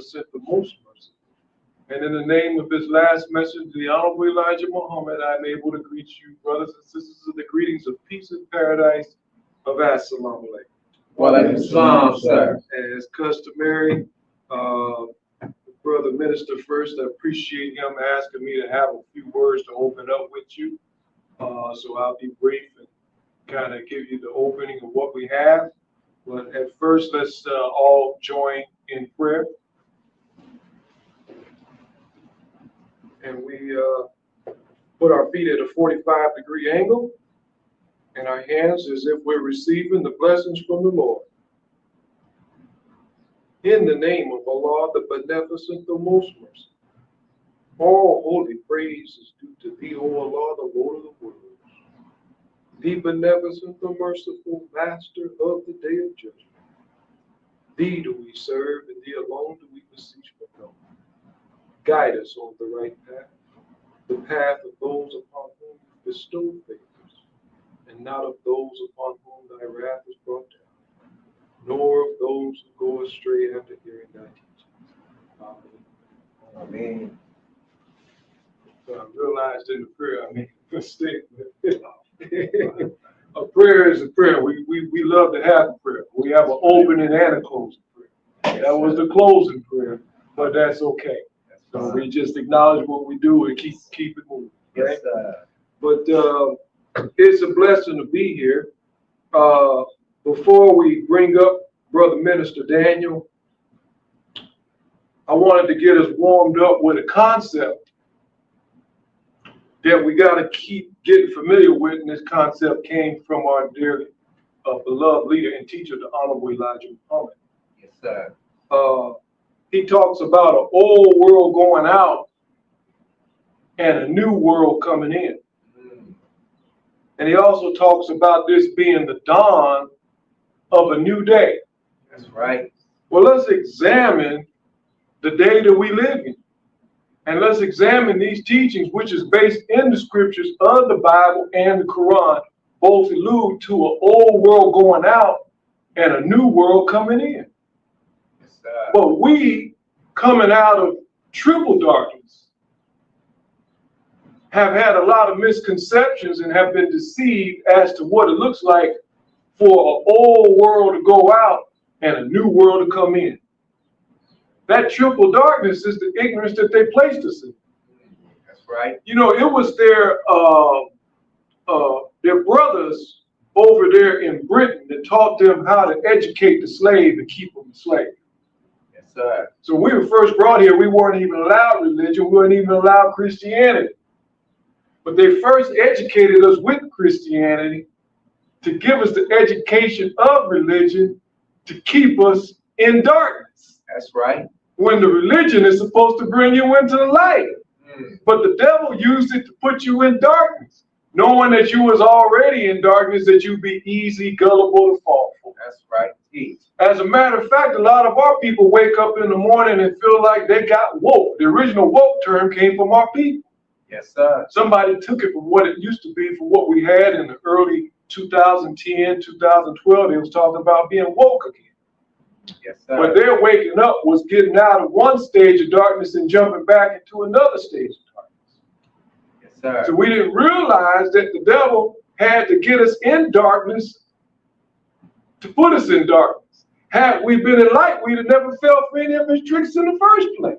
beneficent, the most merciful. And in the name of his last message, the Honorable Elijah Muhammad, I'm able to greet you, brothers and sisters, of the greetings of peace and paradise of Assalamu alaikum. Walaikum salam, sir. As customary, brother minister first, I appreciate him asking me to have a few words to open up with you. So I'll be brief and kind of give you the opening of what we have. But at first, let's all join in prayer. And we put our feet at a 45-degree angle and our hands as if we're receiving the blessings from the Lord. In the name of Allah, the Beneficent, the Most Merciful, all holy praise is due to Thee, O Allah, the Lord of the worlds, the Beneficent, the Merciful, Master of the Day of Judgment. Thee do we serve, and Thee alone do we beseech for help. Guide us on the right path, the path of those upon whom you bestow favors, and not of those upon whom Thy wrath is brought down, nor of those who go astray after hearing Thy teachings. Amen. Amen. So I realized in the prayer I made a mistake. A prayer is a prayer. We love to have a prayer. We have an opening and a closing prayer. That was the closing prayer, but that's okay. So we just acknowledge what we do and keep it moving. Right? Yes, but it's a blessing to be here. Before we bring up Brother Minister Daniel, I wanted to get us warmed up with a concept that we got to keep getting familiar with, and this concept came from our dear beloved leader and teacher, the Honorable Elijah Muhammad. yes, sir. He talks about an old world going out and a new world coming in. And he also talks about this being the dawn of a new day. That's right. Well, let's examine the day that we live in. And let's examine these teachings, which is based in the scriptures of the Bible and the Quran. Both allude to an old world going out and a new world coming in. Yes, sir. But we, coming out of triple darkness, have had a lot of misconceptions and have been deceived as to what it looks like for an old world to go out and a new world to come in. That triple darkness is the ignorance that they placed us in. That's right. You know, it was their brothers over there in Britain that taught them how to educate the slave and keep them a slave. Yes, sir. So when we were first brought here, we weren't even allowed religion. We weren't even allowed Christianity. But they first educated us with Christianity to give us the education of religion to keep us in darkness. That's right. When the religion is supposed to bring you into the light. But the devil used it to put you in darkness, knowing that you was already in darkness, that you'd be easy, gullible to fall for. That's right. As a matter of fact, a lot of our people wake up in the morning and feel like they got woke. The original woke term came from our people. Yes, sir. Somebody took it from what it used to be for what we had in the early 2010, 2012. They was talking about being woke again. Yes, sir. But their waking up was getting out of one stage of darkness and jumping back into another stage of darkness. Yes, sir. So we didn't realize that the devil had to get us in darkness to put us in darkness. Had we been in light, we'd have never fell for any of his tricks in the first place.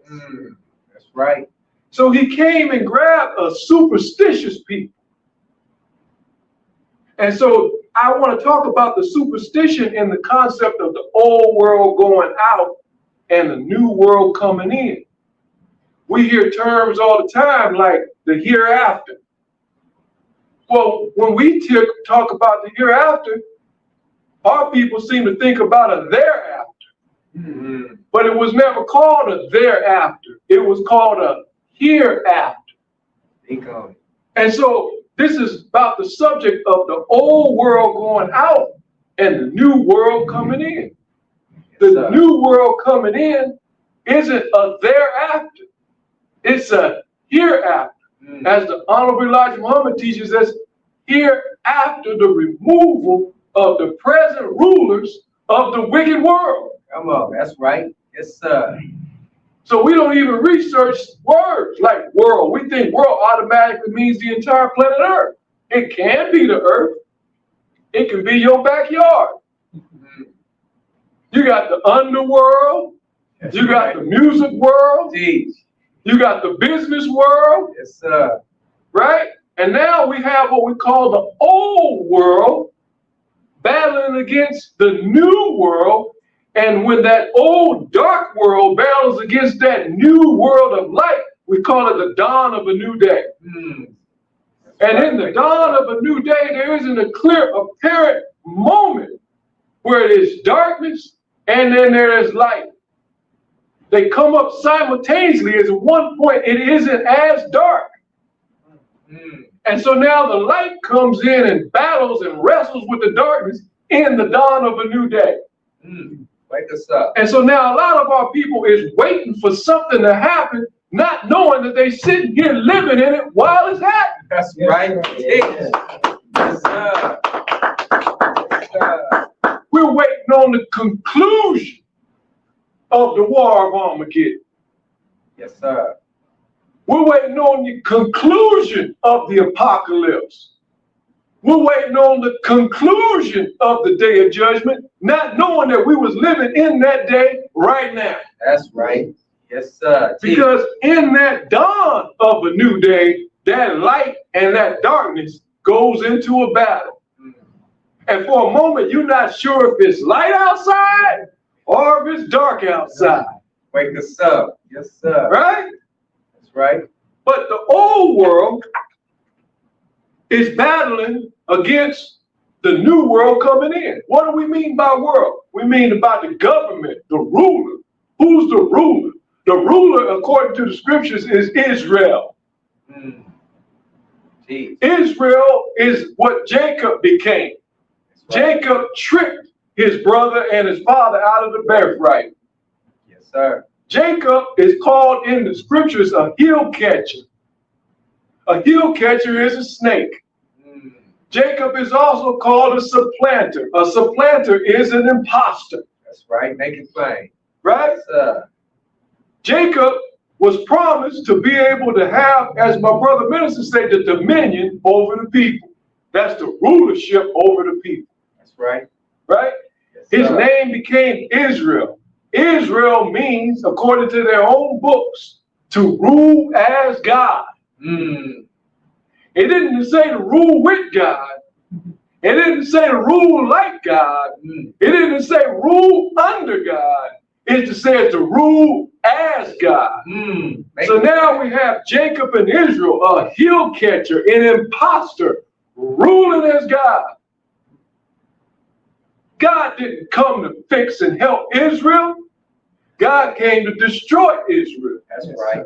That's right. So he came and grabbed a superstitious people. And so I want to talk about the superstition in the concept of the old world going out and the new world coming in. We hear terms all the time like the hereafter. Well, when we talk about the hereafter, our people seem to think about a thereafter. But it was never called a thereafter. It was called a hereafter. And so this is about the subject of the old world going out and the new world coming in. The new world coming in isn't a thereafter. It's a hereafter. As the Honorable Elijah Muhammad teaches us, hereafter the removal of the present rulers of the wicked world. Come on, that's right. Yes, sir. So we don't even research words like world. We think world automatically means the entire planet Earth. It can be the Earth. It can be your backyard. You got the underworld. That's You got right. the music world. Teach. You got the business world, Yes, sir. right? And now we have what we call the old world battling against the new world. And when that old dark world battles against that new world of light, we call it the dawn of a new day. And in the dawn of a new day, there isn't a clear, apparent moment where it is darkness and then there is light. They come up simultaneously. At one point, it isn't as dark. And so now the light comes in and battles and wrestles with the darkness in the dawn of a new day. Wake us up. And so now a lot of our people is waiting for something to happen, not knowing that they sitting here living in it while it's happening. That's right. Teach. Yes, sir. Yes, sir. We're waiting on the conclusion of the War of Armageddon. Yes, sir. We're waiting on the conclusion of the apocalypse. We're waiting on the conclusion of the day of judgment, not knowing that we was living in that day right now. That's right. Yes, sir. Teach. Because in that dawn of a new day, that light and that darkness goes into a battle. And for a moment, you're not sure if it's light outside or if it's dark outside. Wake us up. Yes, sir. Right? That's right. But the old world is battling against the new world coming in. What do we mean by world? We mean about the government, the ruler. Who's the ruler? The ruler, according to the scriptures, is Israel. Israel is what Jacob became. Right. Jacob tricked his brother and his father out of the birthright. Yes, sir. Jacob is called in the scriptures a heel catcher. A heel catcher is a snake. Jacob is also called a supplanter. A supplanter is an imposter. That's right. Make it plain. Right? Yes, sir. Jacob was promised to be able to have, as my brother minister said, the dominion over the people. That's the rulership over the people. That's right. Right? Yes, his name became Israel. Israel means, according to their own books, to rule as God. It didn't say to rule with God. It didn't say to rule like God. It didn't say rule under God. It's to say to rule as God. So now we have Jacob and Israel, a heel catcher, an imposter, ruling as God. God didn't come to fix and help Israel. God came to destroy Israel. That's right.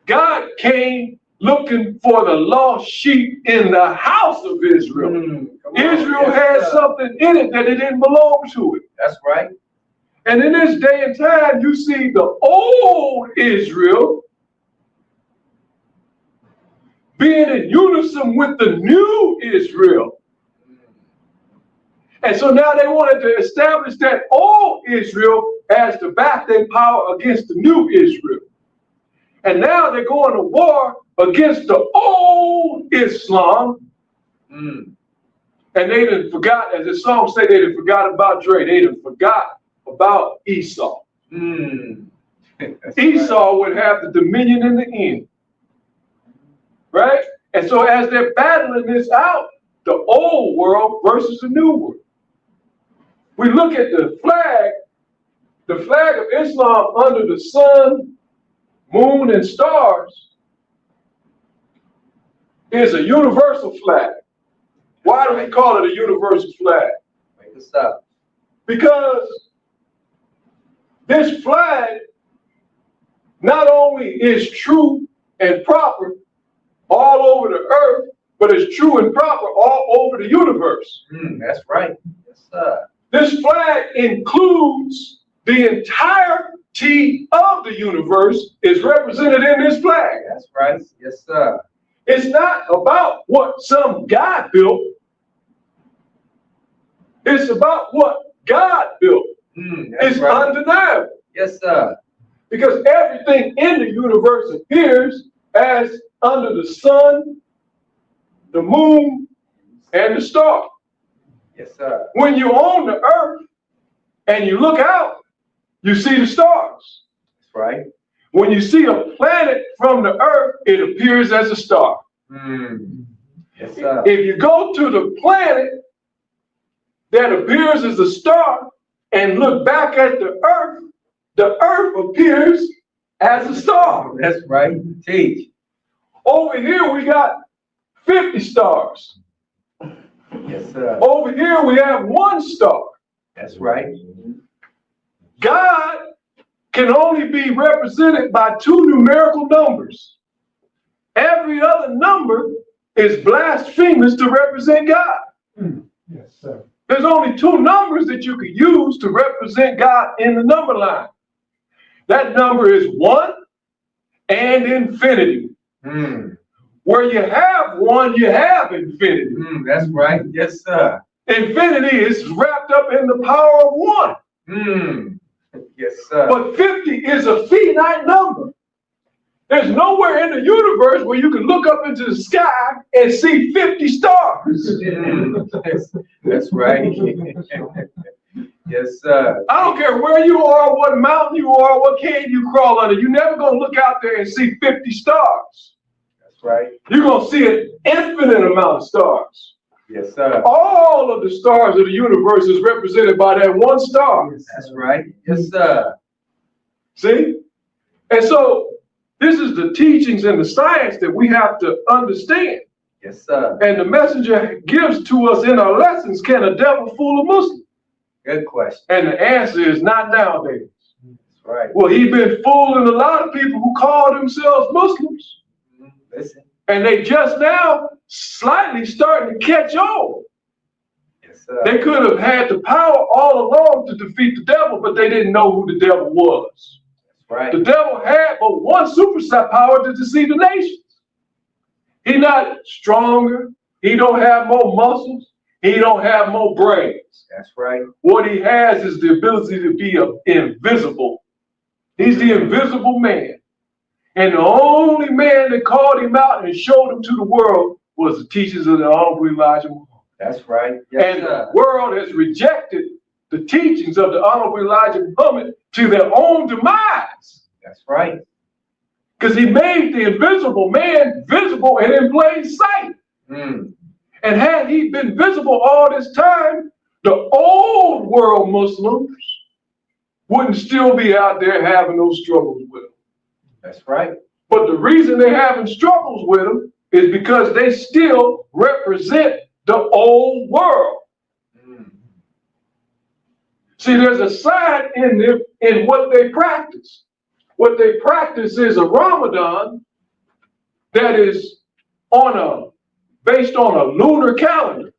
God came looking for the lost sheep in the house of Israel. Israel had something in it that it didn't belong to it. That's right. And in this day and time, you see the old Israel being in unison with the new Israel. And so now they wanted to establish that old Israel as the back-end power against the new Israel. And now they're going to war against the old Islam. And they done forgot, as the song say, they done forgot about Dre. They done forgot about Esau. Esau would have the dominion in the end. Right? And so as they're battling this out, the old world versus the new world. We look at the flag of Islam under the sun, moon, and stars is a universal flag. Why do we call it a universal flag? Wake us up. Because this flag not only is true and proper all over the earth, but it's true and proper all over the universe. That's right. Yes, sir. This flag includes the entirety of the universe is represented in this flag. That's right. Yes, sir. It's not about what some guy built. It's about what God built. It's right. undeniable. Yes, sir. Because everything in the universe appears as under the sun, the moon, and the star. Yes, sir. When you're on the earth and you look out, you see the stars. That's right. When you see a planet from the earth, it appears as a star. Yes, sir. If you go to the planet that appears as a star and look back at the earth appears as a star. That's right. Teach. Over here, we got 50 stars. Yes, sir. Over here, we have 1 star. That's right. God can only be represented by 2 numerical numbers. Every other number is blasphemous to represent God. Yes, sir. There's only 2 numbers that you could use to represent God in the number line. That number is 1 and infinity. Where you have 1, you have infinity. That's right. Yes, sir. Infinity is wrapped up in the power of 1. Yes, sir. But 50 is a finite number. There's nowhere in the universe where you can look up into the sky and see 50 stars. That's right. Yes, sir. I don't care where you are, what mountain you are, what cave you crawl under. You're never going to look out there and see 50 stars. That's right. You're going to see an infinite amount of stars. Yes, sir. All of the stars of the universe is represented by that 1 star. That's right. Yes, sir. See? And so this is the teachings and the science that we have to understand. Yes, sir. And the messenger gives to us in our lessons, can a devil fool a Muslim? Good question. And the answer is not nowadays. That's right. Well, he's been fooling a lot of people who call themselves Muslims. Listen. And they just now slightly starting to catch on. Yes, sir. They could have had the power all along to defeat the devil, but they didn't know who the devil was. That's right. The devil had but 1 super power to deceive the nations. He's not stronger. He don't have more muscles. He don't have more brains. That's right. What he has is the ability to be invisible. He's the invisible man. And the only man that called him out and showed him to the world was the teachers of the Honorable Elijah Muhammad. That's right. Yes, And sir. the world has rejected the teachings of the Honorable Elijah Muhammad to their own demise. That's right. Because he made the invisible man visible and in plain sight. And had he been visible all this time, the old world Muslims wouldn't still be out there having those struggles with him. That's right. But the reason they're having struggles with him is because they still represent the old world. See, there's a side in them in what they practice. What they practice is a Ramadan that is based on a lunar calendar.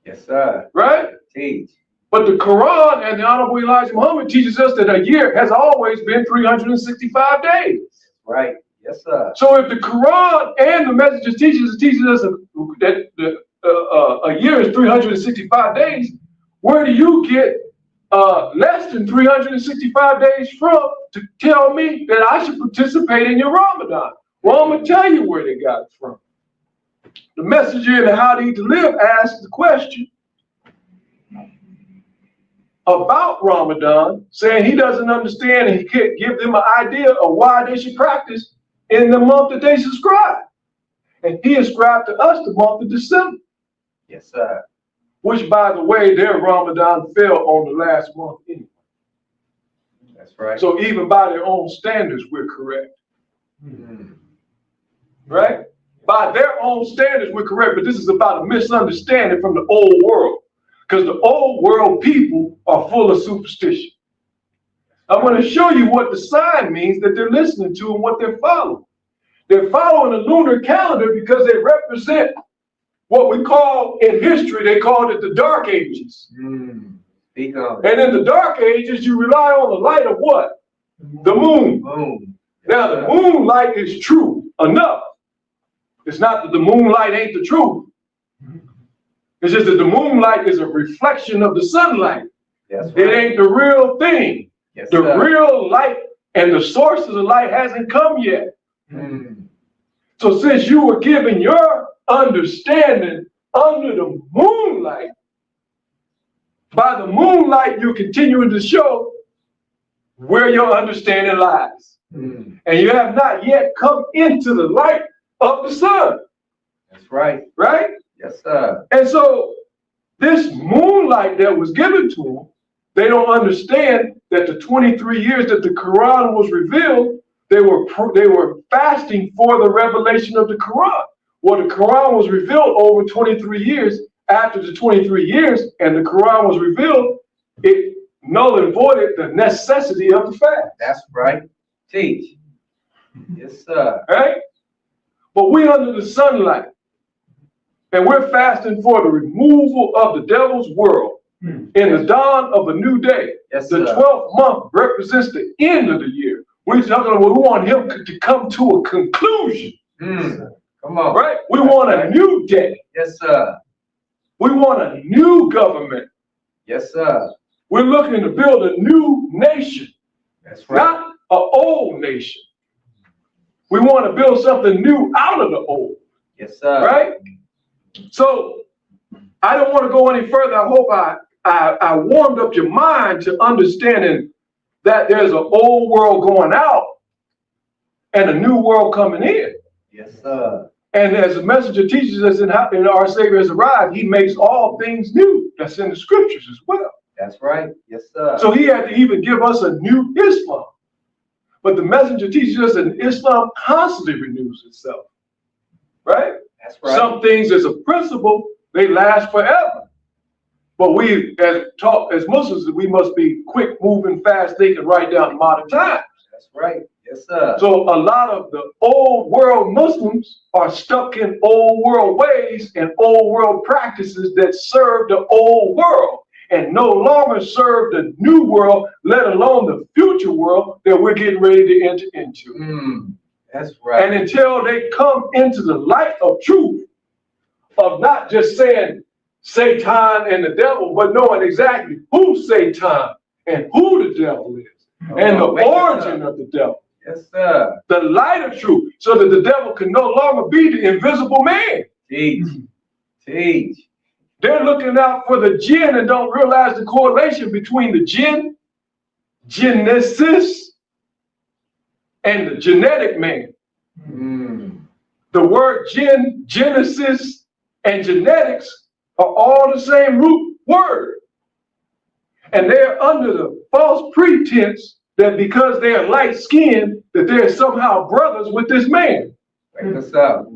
Yes, sir. Right? Teach. But the Quran and the Honorable Elijah Muhammad teaches us that a year has always been 365 days. Right. Yes, sir. So if the Quran and the messages teaches us that a year is 365 days, where do you get less than 365 days from to tell me that I should participate in your Ramadan? Well, I'm going to tell you where they got it from. The messenger in the How to Eat to Live asked the question about Ramadan, saying he doesn't understand and he can't give them an idea of why they should practice in the month that they subscribe. And he ascribed to us the month of December. Yes, sir. Which, by the way, their Ramadan fell on the last month anyway. That's right. So even by their own standards, we're correct. Right? By their own standards, we're correct. But this is about a misunderstanding from the old world. Because the old world people are full of superstition. I'm going to show you what the sign means that they're listening to and what they're following. They're following the lunar calendar because they represent what we call in history, they called it the Dark Ages. And in the Dark Ages, you rely on the light of what? The moon. Now, the moonlight is true enough. It's not that the moonlight ain't the truth. It's just that the moonlight is a reflection of the sunlight. That's right. It ain't the real thing. Yes, the sir. real light and the source of the light hasn't come yet. Mm. So since you were given your understanding under the moonlight, by the moonlight, you're continuing to show where your understanding lies. Mm. And you have not yet come into the light of the sun. That's right. Right? Yes, sir. And so this moonlight that was given to them, they don't understand that the 23 years that the Quran was revealed, they were fasting for the revelation of the Quran. Well, the Quran was revealed over 23 years. After the 23 years and the Quran was revealed, it null and voided the necessity of the fast. That's right. Teach. Yes, sir. Right? But we under the sunlight, and we're fasting for the removal of the devil's world in the dawn of a new day. Yes, the sir. 12th month represents the end of the year. We're talking about, we want him to come to a conclusion. Mm. Come on. Right? We want a new day. Yes, sir. We want a new government. Yes, sir. We're looking to build a new nation, That's right. not an old nation. We want to build something new out of the old. Yes, sir. Right? So I don't want to go any further. I hope I warmed up your mind to understanding that there's an old world going out and a new world coming in. Yes, sir. And as the messenger teaches us in our Savior has arrived, he makes all things new. That's in the scriptures as well. That's right. Yes, sir. So he had to even give us a new Islam. But the messenger teaches us that Islam constantly renews itself. Right? That's right. Some things as a principle, they last forever. But we, as Muslims, we must be quick moving, fast thinking right down to modern times. That's right. Yes, sir. So a lot of the old world Muslims are stuck in old world ways and old world practices that serve the old world and no longer serve the new world, let alone the future world that we're getting ready to enter into. That's right. And until they come into the light of truth, of not just saying Satan and the devil, but knowing exactly who Satan and who the devil is, and the origin of the devil. Yes, sir. The light of truth, so that the devil can no longer be the invisible man. Teach. Teach. They're looking out for the jinn and don't realize the correlation between the jinn, genesis, and the genetic man. The word genesis, and genetics are all the same root word. And they're under the false pretense that because they are light-skinned, that they're somehow brothers with this man. Wake us up.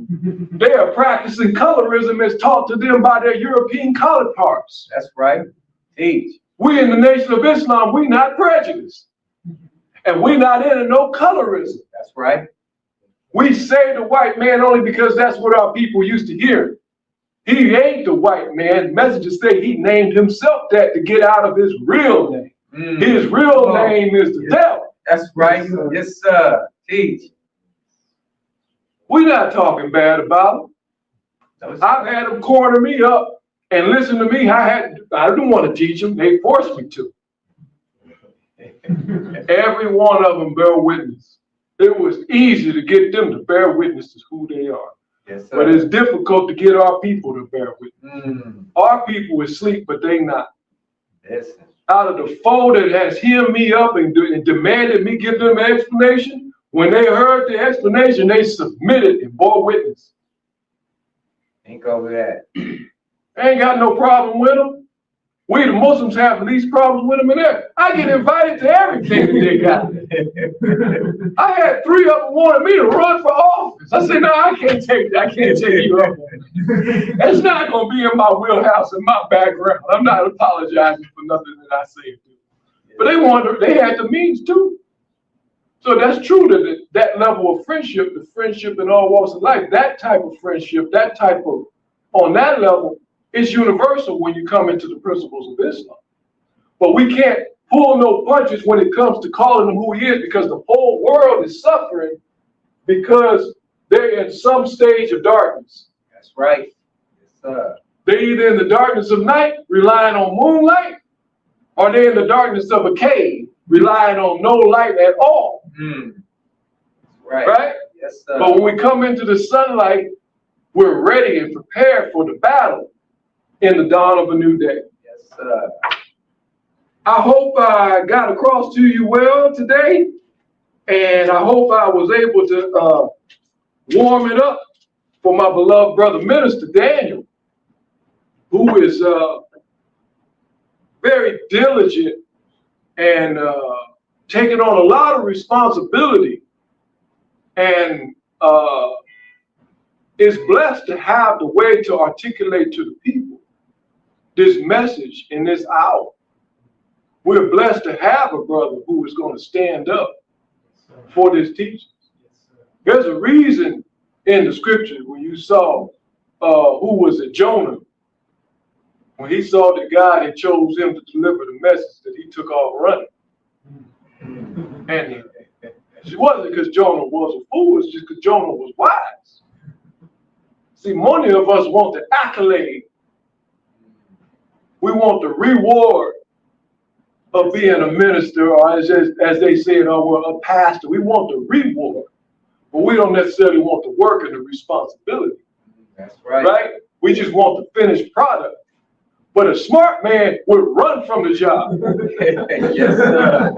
They are practicing colorism as taught to them by their European counterparts. That's right. Teach. We in the Nation of Islam, we not prejudiced. And we not into no colorism. That's right. We say the white man only because that's what our people used to hear. He ain't the white man. Messages say he named himself that to get out of his real name. His real name is the devil. That's right. Yes, sir. Teach. We're not talking bad about him. I've had them corner me up and listen to me. I didn't want to teach them. They forced me to. Every one of them bear witness. It was easy to get them to bear witness to who they are. Yes, sir. But it's difficult to get our people to bear witness. Our people is asleep, but they not. Listen. Out of the four that has hemmed me up and demanded me give them an explanation, when they heard the explanation, they submitted and bore witness. Think over that. I ain't got no problem with them. We the Muslims have the least problems with them in there. I get invited to everything that they got. I had 3 of them wanted me to run for office. I said, no, I can't take you up. That's not going to be in my wheelhouse and my background. I'm not apologizing for nothing that I say. But they had the means too. So that's true that that level of friendship, the friendship in all walks of life, that type of friendship, on that level, it's universal when you come into the principles of Islam. But we can't pull no punches when it comes to calling him who he is, because the whole world is suffering because they're in some stage of darkness. That's right. Yes, sir. They're either in the darkness of night, relying on moonlight, or they're in the darkness of a cave, relying on no light at all. Right. Right? Yes, sir. But when we come into the sunlight, we're ready and prepared for the battle in the dawn of a new day. Yes, sir. I hope I got across to you well today, and I hope I was able to warm it up for my beloved brother minister Daniel, who is very diligent and taking on a lot of responsibility, and is blessed to have the way to articulate to the people this message in this hour. We're blessed to have a brother who is going to stand up for this teaching. There's a reason in the scripture when you saw who was it, Jonah, when he saw that God had chose him to deliver the message, that he took off running. And it wasn't because Jonah was a fool, it's just because Jonah was wise. See, many of us want the accolade. We want the reward of being a minister, or as they say, a pastor. We want the reward, but we don't necessarily want the work and the responsibility. That's right. Right? We just want the finished product. But a smart man would run from the job. Yes, sir.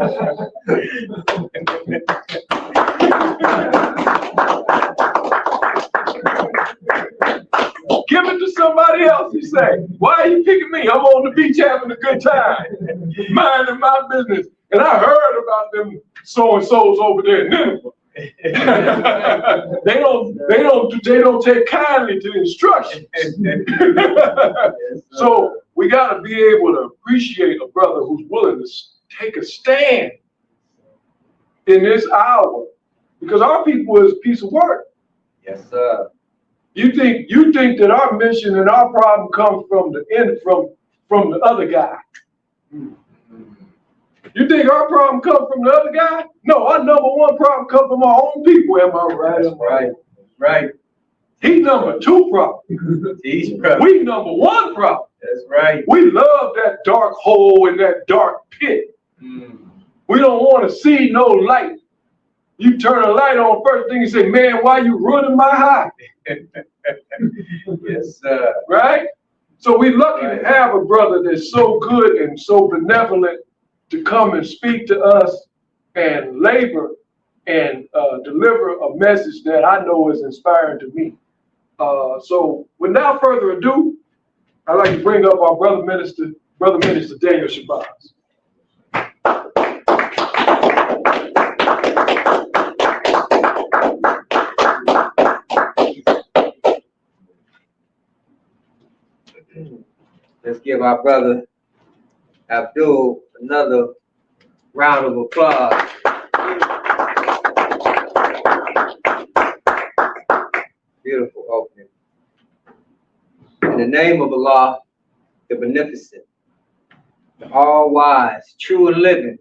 Give it to somebody else, you say. Why are you picking me? I'm on the beach having a good time, minding my business. And I heard about them so-and-sos over there in Nineveh. they don't take kindly to instructions. So we got to be able to appreciate a brother who's willing to take a stand in this hour, because our people is a piece of work. Yes, sir. You think that our mission and our problem comes from the end, from the other guy. You think our problem comes from the other guy? No, our number one problem comes from our own people. Am I right? That's right. Right. He number two problem. He's right. We number one problem. That's right. We love that dark hole and that dark pit. We don't want to see no light. You turn a light on, first thing you say, man, why you ruining my high? Yes, sir. Right? So we're lucky to have a brother that's so good and so benevolent to come and speak to us and labor and deliver a message that I know is inspiring to me. So without further ado, I'd like to bring up our brother minister Daniel Shabazz. Let's give our brother Abdul another round of applause. Beautiful opening. In the name of Allah, the Beneficent, the All-Wise, true and living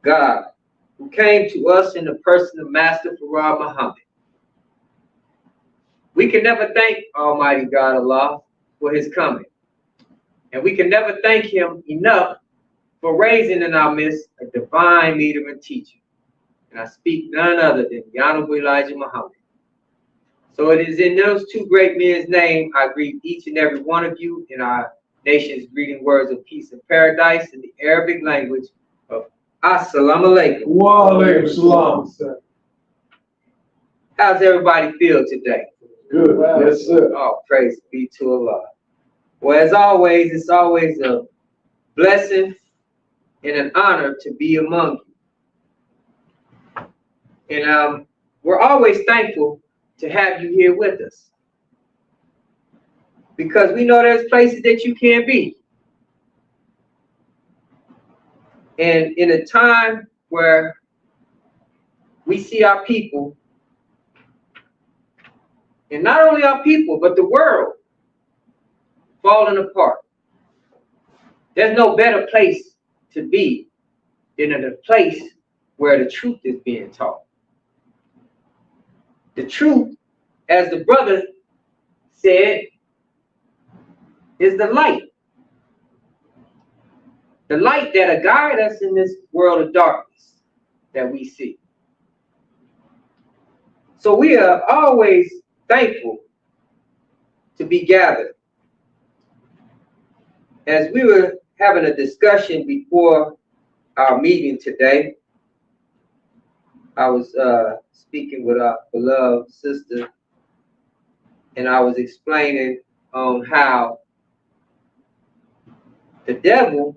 God, who came to us in the person of Master Farah Muhammad. We can never thank Almighty God Allah for his coming. And we can never thank him enough for raising in our midst a divine leader and teacher. And I speak none other than the Honorable Elijah Muhammad. So it is in those two great men's name I greet each and every one of you in our nation's greeting words of peace and paradise in the Arabic language of Assalamu alaikum. Wa alaikum salam. How's everybody feel today? Good. Yes, sir. Oh, praise be to Allah. Well, as always, it's always a blessing and an honor to be among you. And we're always thankful to have you here with us, because we know there's places that you can't be. And in a time where we see our people, and not only our people, but the world falling apart, there's no better place to be than in a place where the truth is being taught. The truth, as the brother said, is the light. The light that'll guide us in this world of darkness. that we see. So we are always thankful to be gathered. As we were having a discussion before our meeting today, I was speaking with our beloved sister, and I was explaining on how the devil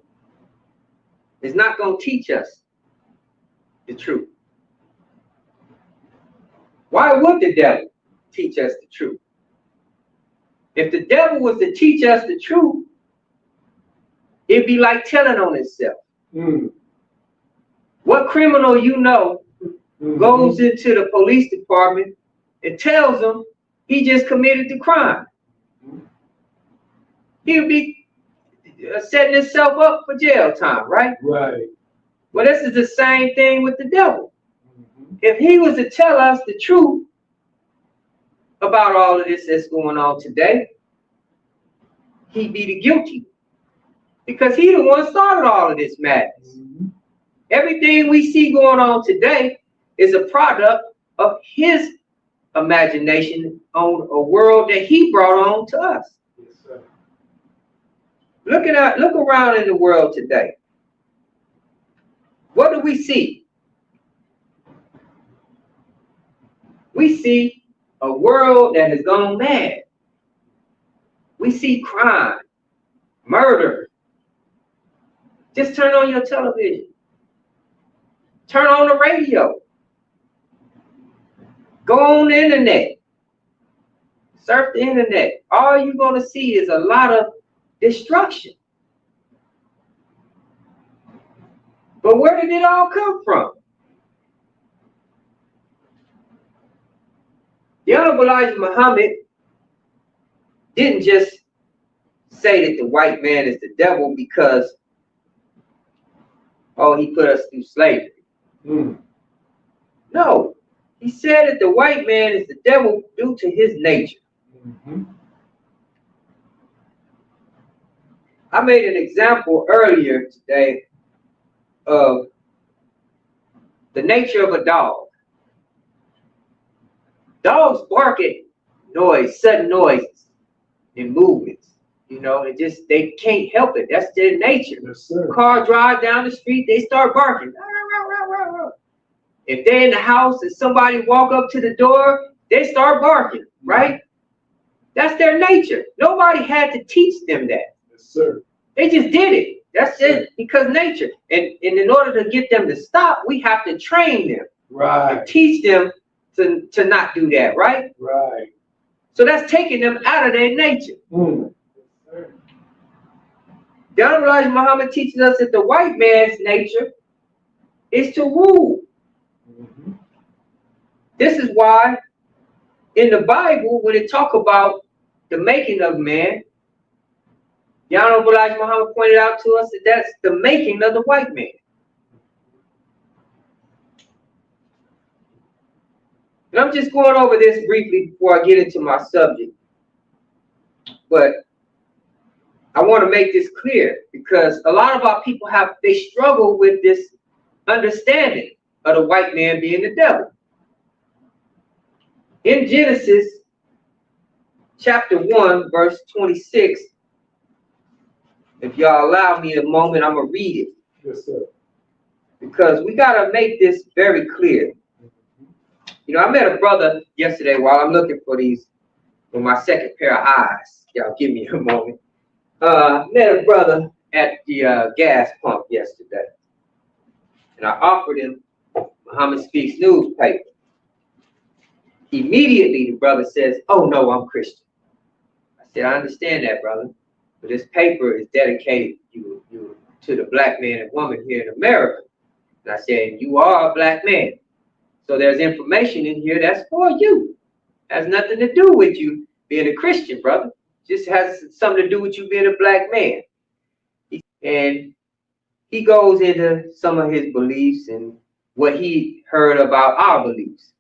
is not going to teach us the truth. Why would the devil teach us the truth? If the devil was to teach us the truth, it'd be like telling on itself. What criminal you know goes into the police department and tells them he just committed the crime? He'll be setting himself up for jail time, right? Right. Well, this is the same thing with the devil. If he was to tell us the truth about all of this that's going on today, he'd be the guilty, because he the one started all of this madness. Everything we see going on today is a product of his imagination on a world that he brought on to us. Yes, sir. Look around in the world today. What do we see? We see a world that has gone mad. We see crime, murder. Just turn on your television. Turn on the radio. Go on the internet. Surf the internet. All you're going to see is a lot of destruction. But where did it all come from? The Honorable Elijah Muhammad didn't just say that the white man is the devil because, oh, he put us through slavery. No, he said that the white man is the devil due to his nature. I made an example earlier today of the nature of a dog. Dogs bark at sudden noises and movements. You know, they can't help it. That's their nature. Yes, sir. Car drive down the street, they start barking. If they're in the house and somebody walk up to the door, they start barking, right? That's their nature. Nobody had to teach them that. Yes, sir. They just did it. That's it, because nature. And in order to get them to stop, we have to train them. Right. And teach them to not do that, right? Right. So that's taking them out of their nature. The Honorable Elijah Muhammad teaches us that the white man's nature is to rule. This is why in the Bible, when it talk about the making of man, the Honorable Elijah Muhammad pointed out to us that that's the making of the white man. And I'm just going over this briefly before I get into my subject. But I want to make this clear, because a lot of our people they struggle with this understanding of the white man being the devil. In Genesis chapter 1, verse 26, if y'all allow me a moment, I'm going to read it. Yes, sir. Because we got to make this very clear. You know, I met a brother yesterday while I'm looking for my second pair of eyes. Y'all give me a moment. Met a brother at the gas pump yesterday. And I offered him Muhammad Speaks newspaper. Immediately, the brother says, "Oh, no, I'm Christian." I said, "I understand that, brother. But this paper is dedicated you to the black man and woman here in America." And I said, "You are a black man. So there's information in here that's for you. Has nothing to do with you being a Christian, brother. Just has something to do with you being a black man." And he goes into some of his beliefs and what he heard about our beliefs.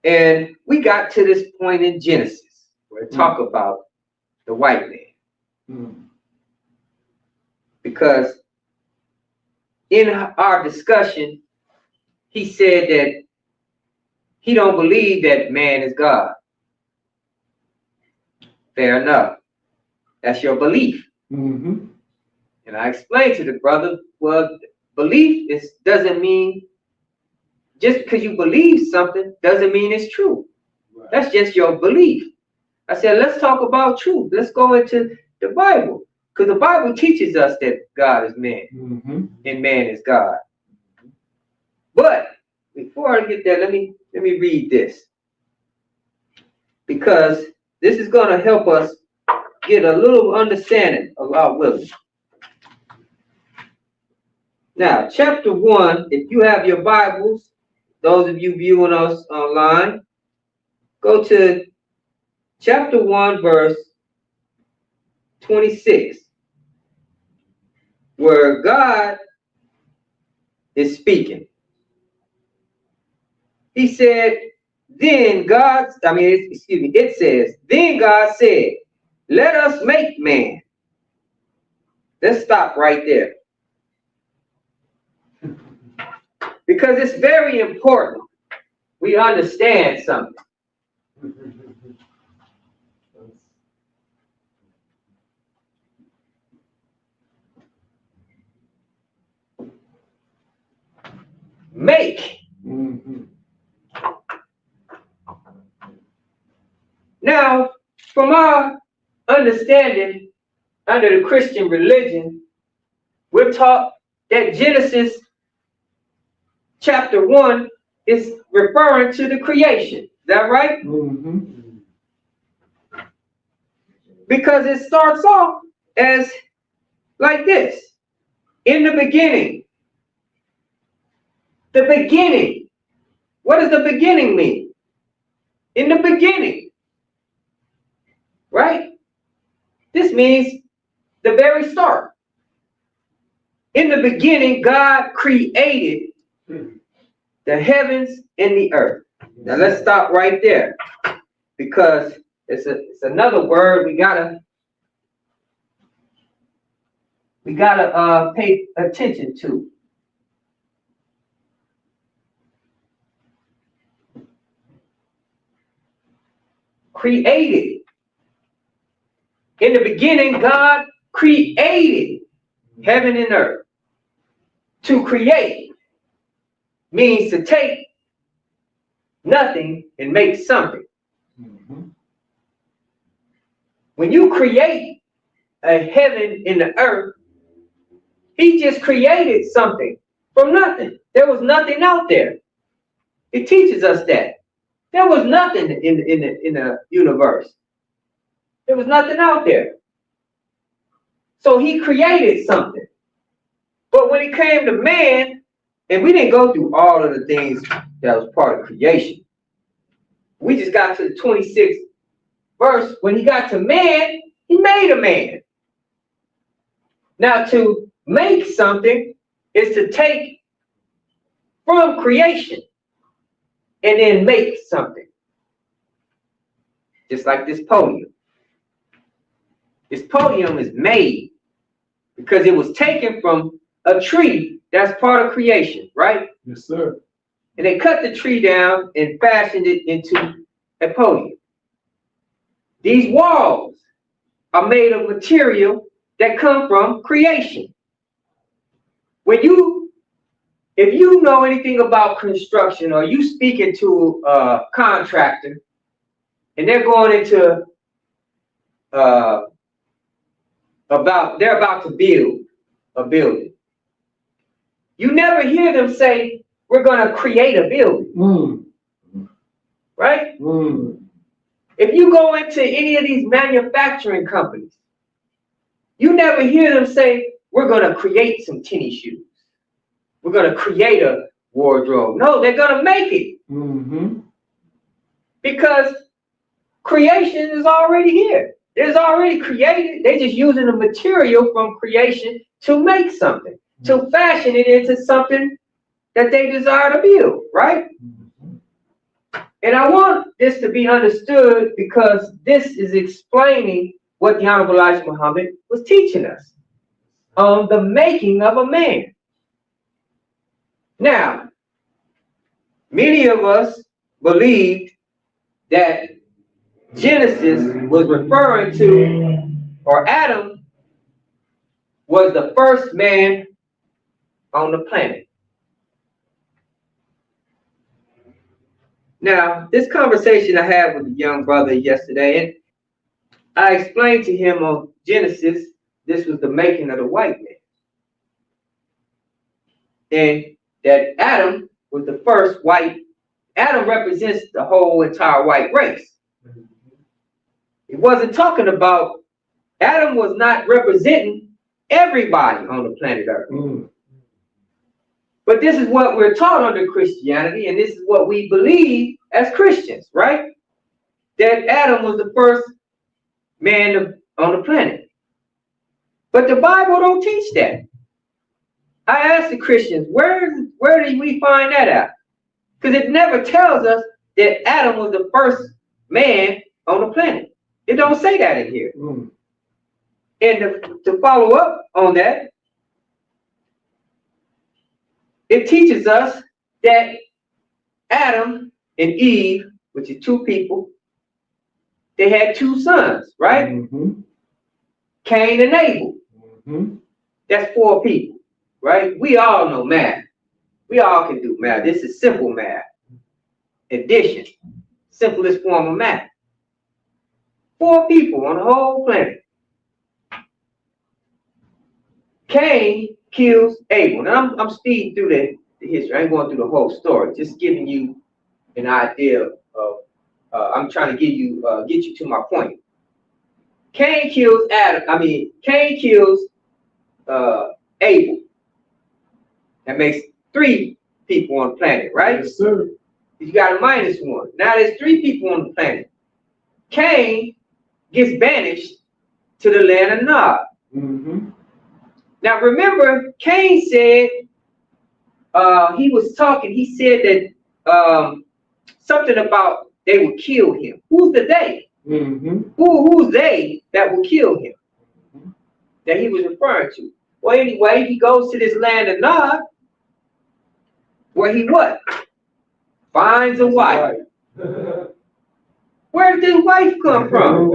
And we got to this point in Genesis where it talk about the white man. Because in our discussion, he said that he don't believe that man is God. Fair enough. That's your belief. Mm-hmm. And I explained to the brother, well, belief doesn't mean, just because you believe something doesn't mean it's true. Right. That's just your belief. I said, let's talk about truth. Let's go into the Bible. Because the Bible teaches us that God is man, and man is God. But before I get there, let me read this. Because this is going to help us get a little understanding of our will. Now, chapter 1, if you have your Bibles, those of you viewing us online, go to chapter 1, verse 26, where God is speaking. He said, it says, then God said, let us make man. Let's stop right there. Because it's very important we understand something. Make. Now, from our understanding under the Christian religion, we're taught that Genesis chapter 1 is referring to the creation. Is that right? Because it starts off as like this. In the beginning. The beginning. What does the beginning mean? In the beginning. Right? This means the very start. In the beginning, God created the heavens and the earth. Now let's stop right there, because it's another word we gotta pay attention to. Created. In the beginning, God created heaven and earth. To create means to take nothing and make something. When you create a heaven and the earth, he just created something from nothing. There was nothing out there. It teaches us that. There was nothing in the universe. There was nothing out there. So he created something. But when it came to man, and we didn't go through all of the things that was part of creation. We just got to the 26th verse. When he got to man, he made a man. Now, to make something is to take from creation and then make something. Just like this podium. This podium is made because it was taken from a tree that's part of creation, right? Yes, sir. And they cut the tree down and fashioned it into a podium. These walls are made of material that come from creation. If you know anything about construction, or you speaking to a contractor and they're going into they're about to build a building, you never hear them say, we're going to create a building. Right? If you go into any of these manufacturing companies, you never hear them say, we're going to create some tennis shoes. We're going to create a wardrobe. No, they're going to make it. Because creation is already here. It's already created. They're just using the material from creation to make something, to fashion it into something that they desire to build, right? And I want this to be understood, because this is explaining what the Honorable Elijah Muhammad was teaching us on the making of a man. Now, many of us believed that Genesis was referring to, or Adam was the first man on the planet. Now, this conversation I had with a young brother yesterday, and I explained to him on Genesis, this was the making of the white man. And that Adam was the first white. Adam represents the whole entire white race. It wasn't talking about, Adam was not representing everybody on the planet Earth. But this is what we're taught under Christianity, and this is what we believe as Christians, right? That Adam was the first man on the planet. But the Bible don't teach that. I asked the Christians, where did we find that at? Because it never tells us that Adam was the first man on the planet. It don't say that in here. And to follow up on that, it teaches us that Adam and Eve, which is two people, they had two sons, right? Cain and Abel. That's 4 people, right? We all know math. We all can do math. This is simple math. Addition. Simplest form of math. 4 people on the whole planet. Cain kills Abel. Now I'm speeding through the history. I ain't going through the whole story. Just giving you an idea of. I'm trying to get you to my point. Cain kills Cain kills Abel. That makes 3 people on the planet, right? Yes, sir. You got a -1. Now there's 3 people on the planet. Cain gets banished to the land of Nod. Now remember, Cain said, he said that something about they would kill him. Who's the they? Who's they that will kill him? That he was referring to. Well, anyway, he goes to this land of Nod, where he what? Finds a wife. Where did this wife come from?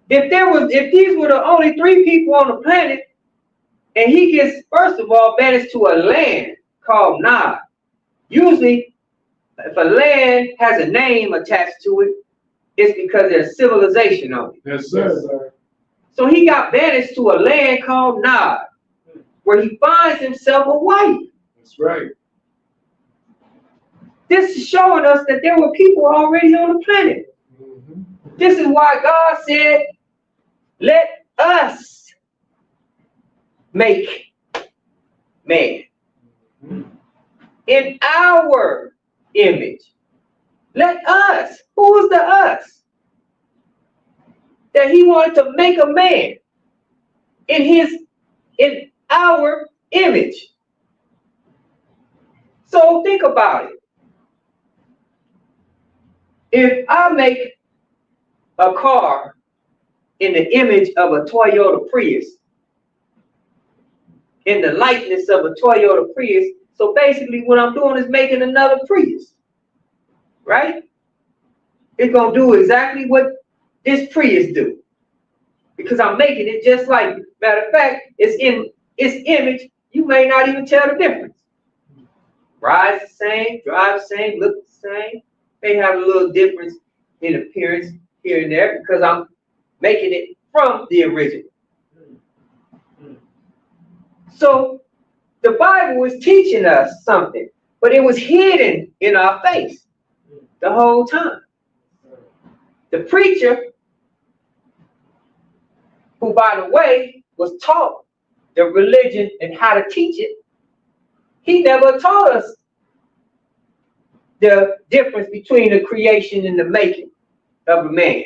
If these were the only 3 people on the planet, and he gets, first of all, banished to a land called Nod. Usually, if a land has a name attached to it, it's because there's civilization on it. Yes, sir. So he got banished to a land called Nod, where he finds himself a wife. That's right. This is showing us that there were people already on the planet. This is why God said, let us make man in our image. Let us. Who is the us? That he wanted to make a man in our image. So think about it. If I make a car in the image of a Toyota Prius, in the likeness of a Toyota Prius, so basically what I'm doing is making another Prius, right? It's gonna do exactly what this Prius do, because I'm making it just like it. Matter of fact, it's in its image. You may not even tell the difference. Rides the same, drive the same, look the same. They have a little difference in appearance here and there because I'm making it from the original. So the Bible is teaching us something, but it was hidden in our face the whole time. The preacher, who by the way was taught the religion and how to teach it, he never taught us the difference between the creation and the making of a man.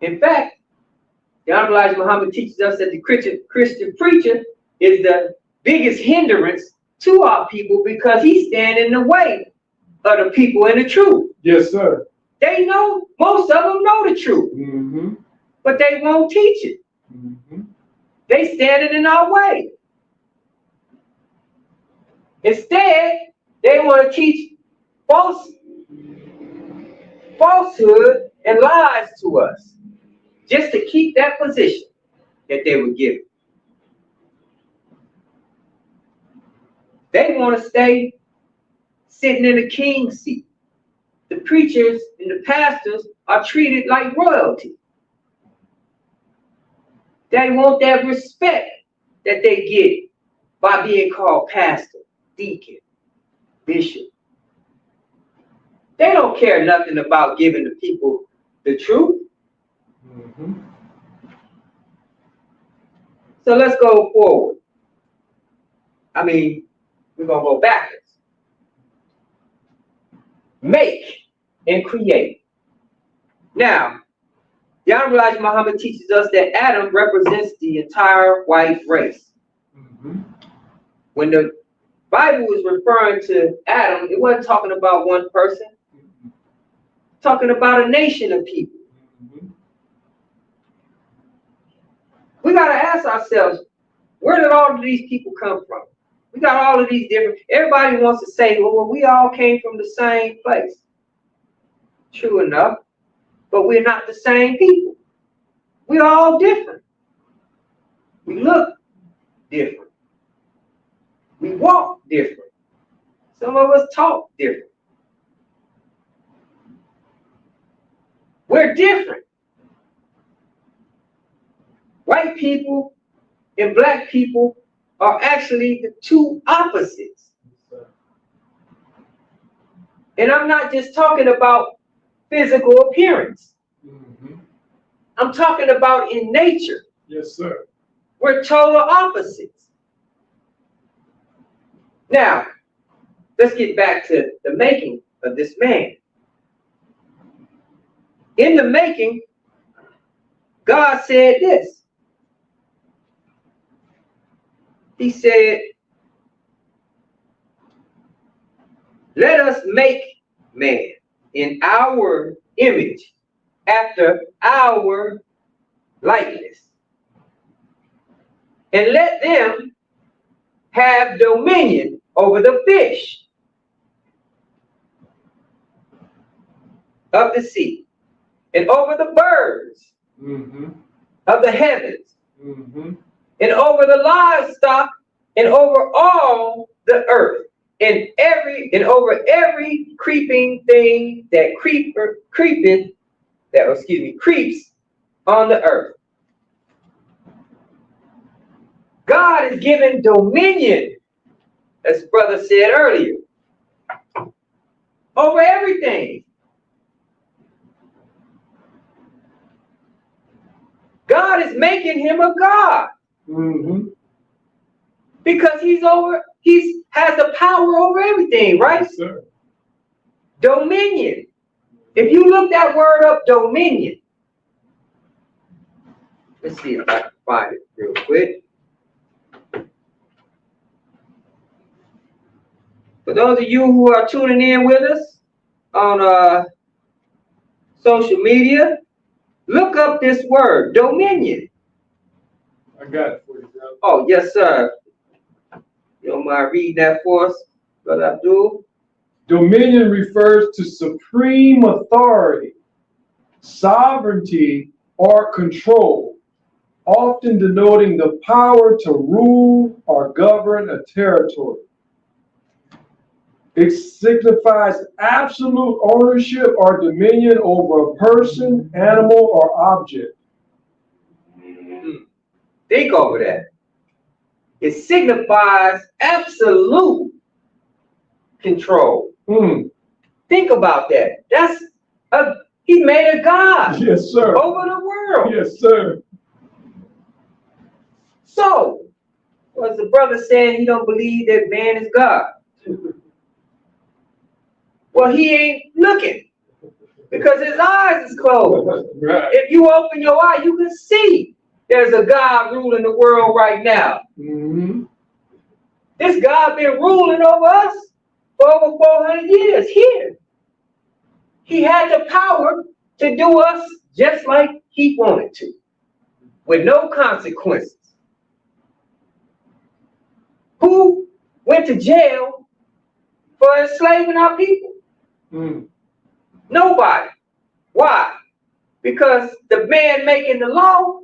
In fact, the Honorable Elijah Muhammad teaches us that the Christian preacher is the biggest hindrance to our people because he stands in the way of the people in the truth. Yes, sir. They know, most of them know the truth, but they won't teach it. They standing in our way. Instead, they want to teach falsehood and lies to us just to keep that position that they were given. They want to stay sitting in the king's seat. The preachers and the pastors are treated like royalty. They want that respect that they get by being called pastor, deacon, bishop. They don't care nothing about giving the people the truth. Mm-hmm. So let's go forward. I mean, we're going to go backwards. Make and create. Now, the Honorable Elijah Muhammad teaches us that Adam represents the entire white race. Mm-hmm. When the Bible was referring to Adam, it wasn't talking about one person. Mm-hmm. Talking about a nation of people. Mm-hmm. We got to ask ourselves, where did all of these people come from? We got all of these different, everybody wants to say, well, we all came from the same place. True enough, but we're not the same people. We're all different. We look different. We walk different. Some of us talk different. We're different. White people and black people are actually the two opposites. And I'm not just talking about physical appearance. Mm-hmm. I'm talking about in nature. Yes, sir. We're total opposites. Now, let's get back to the making of this man. In the making, God said this. He said, let us make man in our image, after our likeness, and let them have dominion over the fish of the sea, and over the birds Mm-hmm. of the heavens, Mm-hmm. and over the livestock, and over all the earth, and over every creeping thing that creeps on the earth. God is given dominion, as brother said earlier, over everything. God is making him a God. Mm-hmm. Because he has the power over everything, right? Yes, sir. Dominion. If you look that word up, dominion. Let's see if I can find it real quick. For those of you who are tuning in with us on social media, look up this word, dominion. I got it for you, brother. Oh, yes, sir. You don't mind reading that for us, Brother Abdul? Dominion refers to supreme authority, sovereignty, or control, often denoting the power to rule or govern a territory. It signifies absolute ownership or dominion over a person, animal, or object. Think over that. It signifies absolute control. Think about that. He made a God. Yes, sir. Over the world. Yes, sir. So, was the brother saying he don't believe that man is God? Well, he ain't looking because his eyes is closed. Right. If you open your eye, you can see there's a God ruling the world right now. Mm-hmm. This God been ruling over us for over 400 years here. He had the power to do us just like he wanted to, with no consequences. Who went to jail for enslaving our people? Nobody. Why? Because the man making the law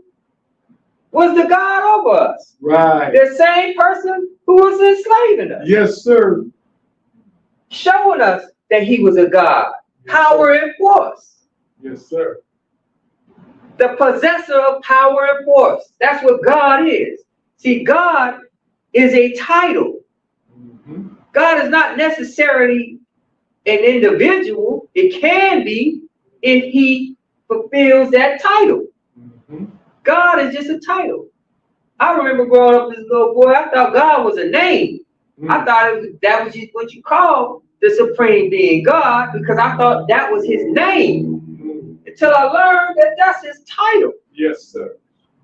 was the God over us. Right. The same person who was enslaving us. Yes, sir. Showing us that he was a God. Yes, Power and force. Yes, sir. The possessor of power and force. That's what God is. See, God is a title. God is not necessarily an individual. It can be if he fulfills that title. God is just a title. I remember growing up as a little boy, I thought God was a name. I thought that was just what you call the supreme being, God, because I thought that was his name. Until I learned that that's his title. Yes, sir.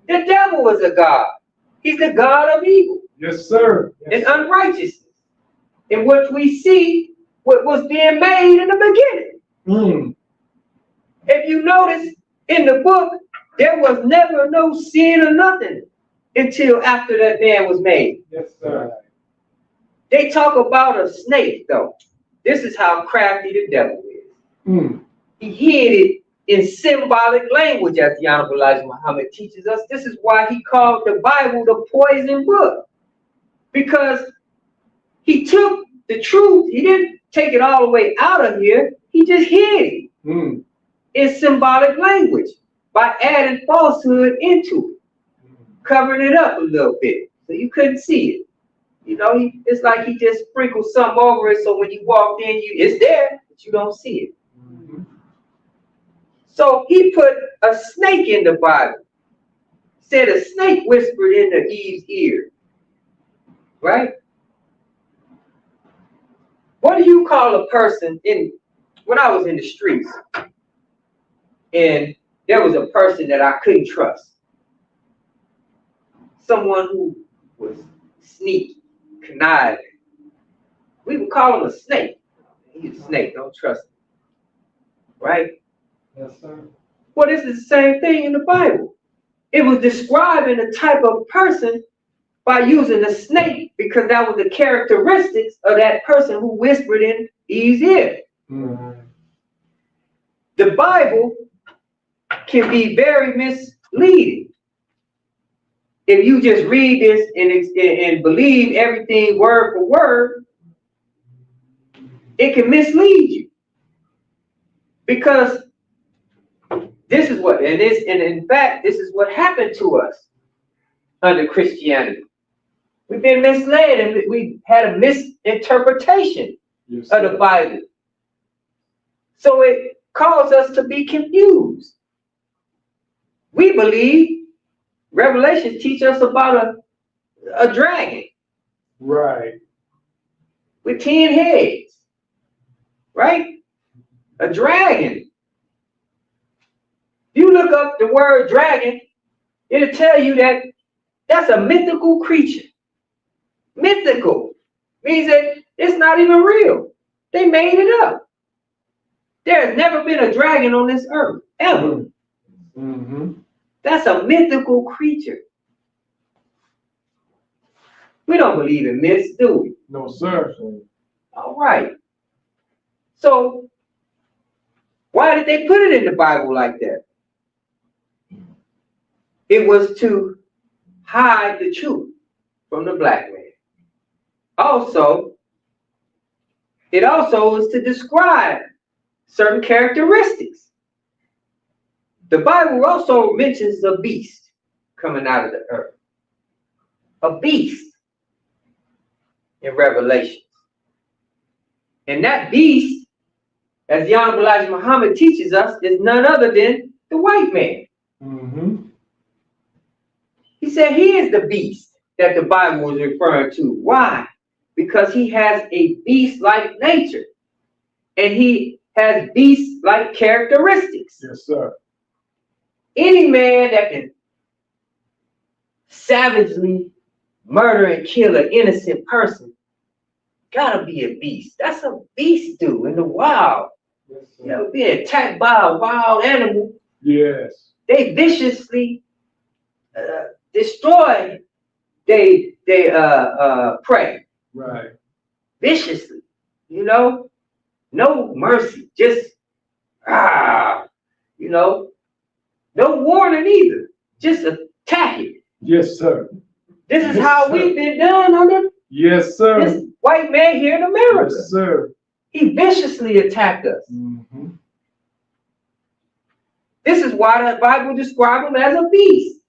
The devil is a God. He's the God of evil. Yes, sir. And unrighteousness. In which we see what was being made in the beginning. If you notice in the book, there was never no sin or nothing until after that man was made. Yes, sir. They talk about a snake, though. This is how crafty the devil is. He hid it in symbolic language, as the Honorable Elijah Muhammad teaches us. This is why he called the Bible the poison book. Because he took the truth, he didn't take it all the way out of here, he just hid it in symbolic language by adding falsehood into it, covering it up a little bit so you couldn't see it. You know, it's like he just sprinkled something over it so when you walked in, it's there, but you don't see it. So he put a snake in the Bible. Said a snake whispered into Eve's ear. Right? What do you call a person when I was in the streets and there was a person that I couldn't trust? Someone who was sneaky, conniving. We would call him a snake. He's a snake, don't trust him. Right? Yes, sir. Well, this is the same thing in the Bible. It was describing the type of person by using a snake because that was the characteristics of that person who whispered in Eve's ear. The Bible can be very misleading. If you just read this and believe everything word for word, it can mislead you. Because this is what, and in fact, this is what happened to us under Christianity. We've been misled and we had a misinterpretation of the Bible. So it caused us to be confused. We believe Revelations teach us about a dragon. Right. With 10 heads. Right? A dragon. You look up the word dragon, it'll tell you that that's a mythical creature. Mythical means that it's not even real. They made it up. There has never been a dragon on this earth, ever. That's a mythical creature. We don't believe in myths, do we? No, sir. All right. So, why did they put it in the Bible like that? It was to hide the truth from the black man. It also is to describe certain characteristics. The Bible also mentions a beast coming out of the earth. A beast in Revelations. And that beast, as the Honorable Elijah Muhammad teaches us, is none other than the white man. He said he is the beast that the Bible was referring to. Why? Because he has a beast-like nature. And he has beast-like characteristics. Yes, sir. Any man that can savagely murder and kill an innocent person gotta be a beast. That's a beast do in the wild. Yes, sir. You know, being attacked by a wild animal. Yes. They viciously destroy they prey. Right. viciously, you know, no mercy, just you know, no warning either, just attack it. Yes, sir. This is Yes, how sir. we've been done under Yes, sir. this white man here in America. Yes, sir. He viciously attacked us. Mm-hmm. This is why the Bible describes him as a beast.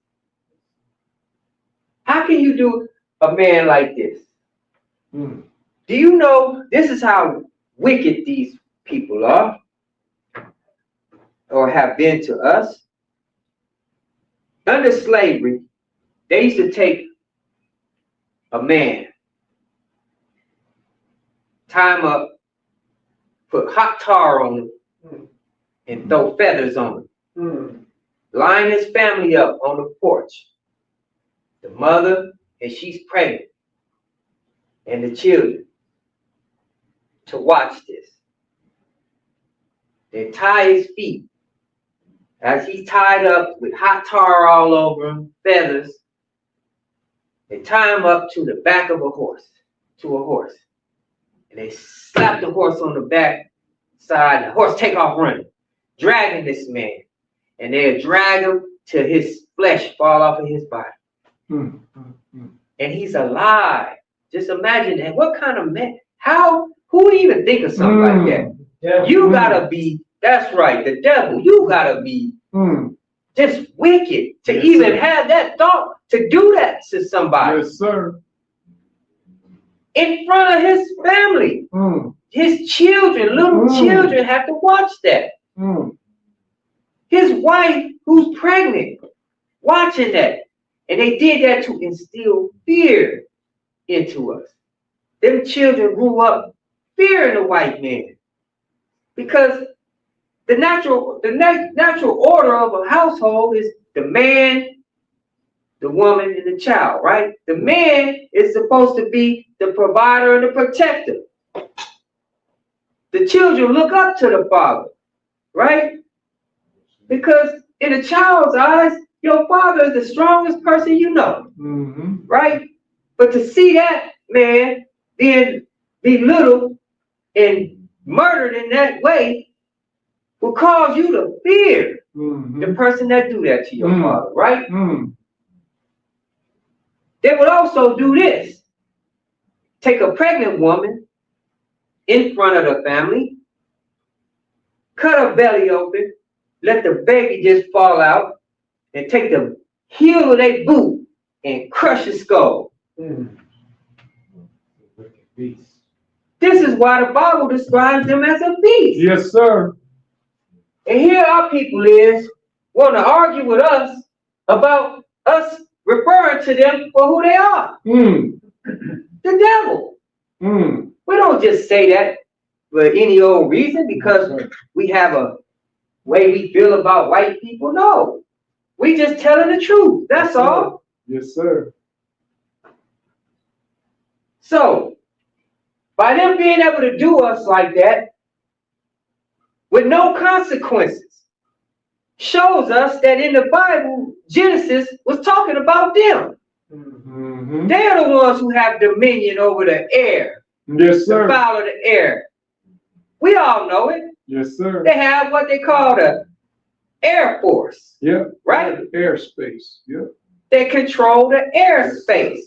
How can you do a man like this? Mm. Do you know this is how wicked these people are or have been to us? Under slavery, they used to take a man, tie him up, put hot tar on him, and throw feathers on him, line his family up on the porch. The mother, and she's pregnant, and the children, to watch this. They tie his feet. As he's tied up with hot tar all over him, feathers, they tie him up to the back of a horse, And they slap the horse on the back side, and the horse take off running, dragging this man. And they'll drag him till his flesh fall off of his body. And he's alive. Just imagine that. What kind of man? Who would even think of something like that? Yeah. You gotta be, that's right, the devil. You gotta be just wicked to even have that thought to do that to somebody. Yes, sir. In front of his family. His children, little children have to watch that. His wife, who's pregnant, watching that. And they did that to instill fear into us. Them children grew up fearing the white man. Because the natural order of a household is the man, the woman, and the child, right? The man is supposed to be the provider and the protector. The children look up to the father, right? Because in a child's eyes, your father is the strongest person you know, right? But to see that man being belittled and murdered in that way will cause you to fear the person that do that to your father, right? They would also do this. Take a pregnant woman in front of the family, cut her belly open, let the baby just fall out, and take the heel of their boot and crush his skull. This is why the Bible describes them as a beast. Yes, sir. And here our people want to argue with us about us referring to them for who they are. The devil. We don't just say that for any old reason because we have a way we feel about white people. No. We just telling the truth. That's all. Yes, sir. So, by them being able to do us like that, with no consequences, shows us that in the Bible, Genesis was talking about them. They're the ones who have dominion over the air. Yes, sir. The fowl of the air. We all know it. Yes, sir. They have what they call the Air Force. Yep. Right? Airspace. Yep. They control the airspace.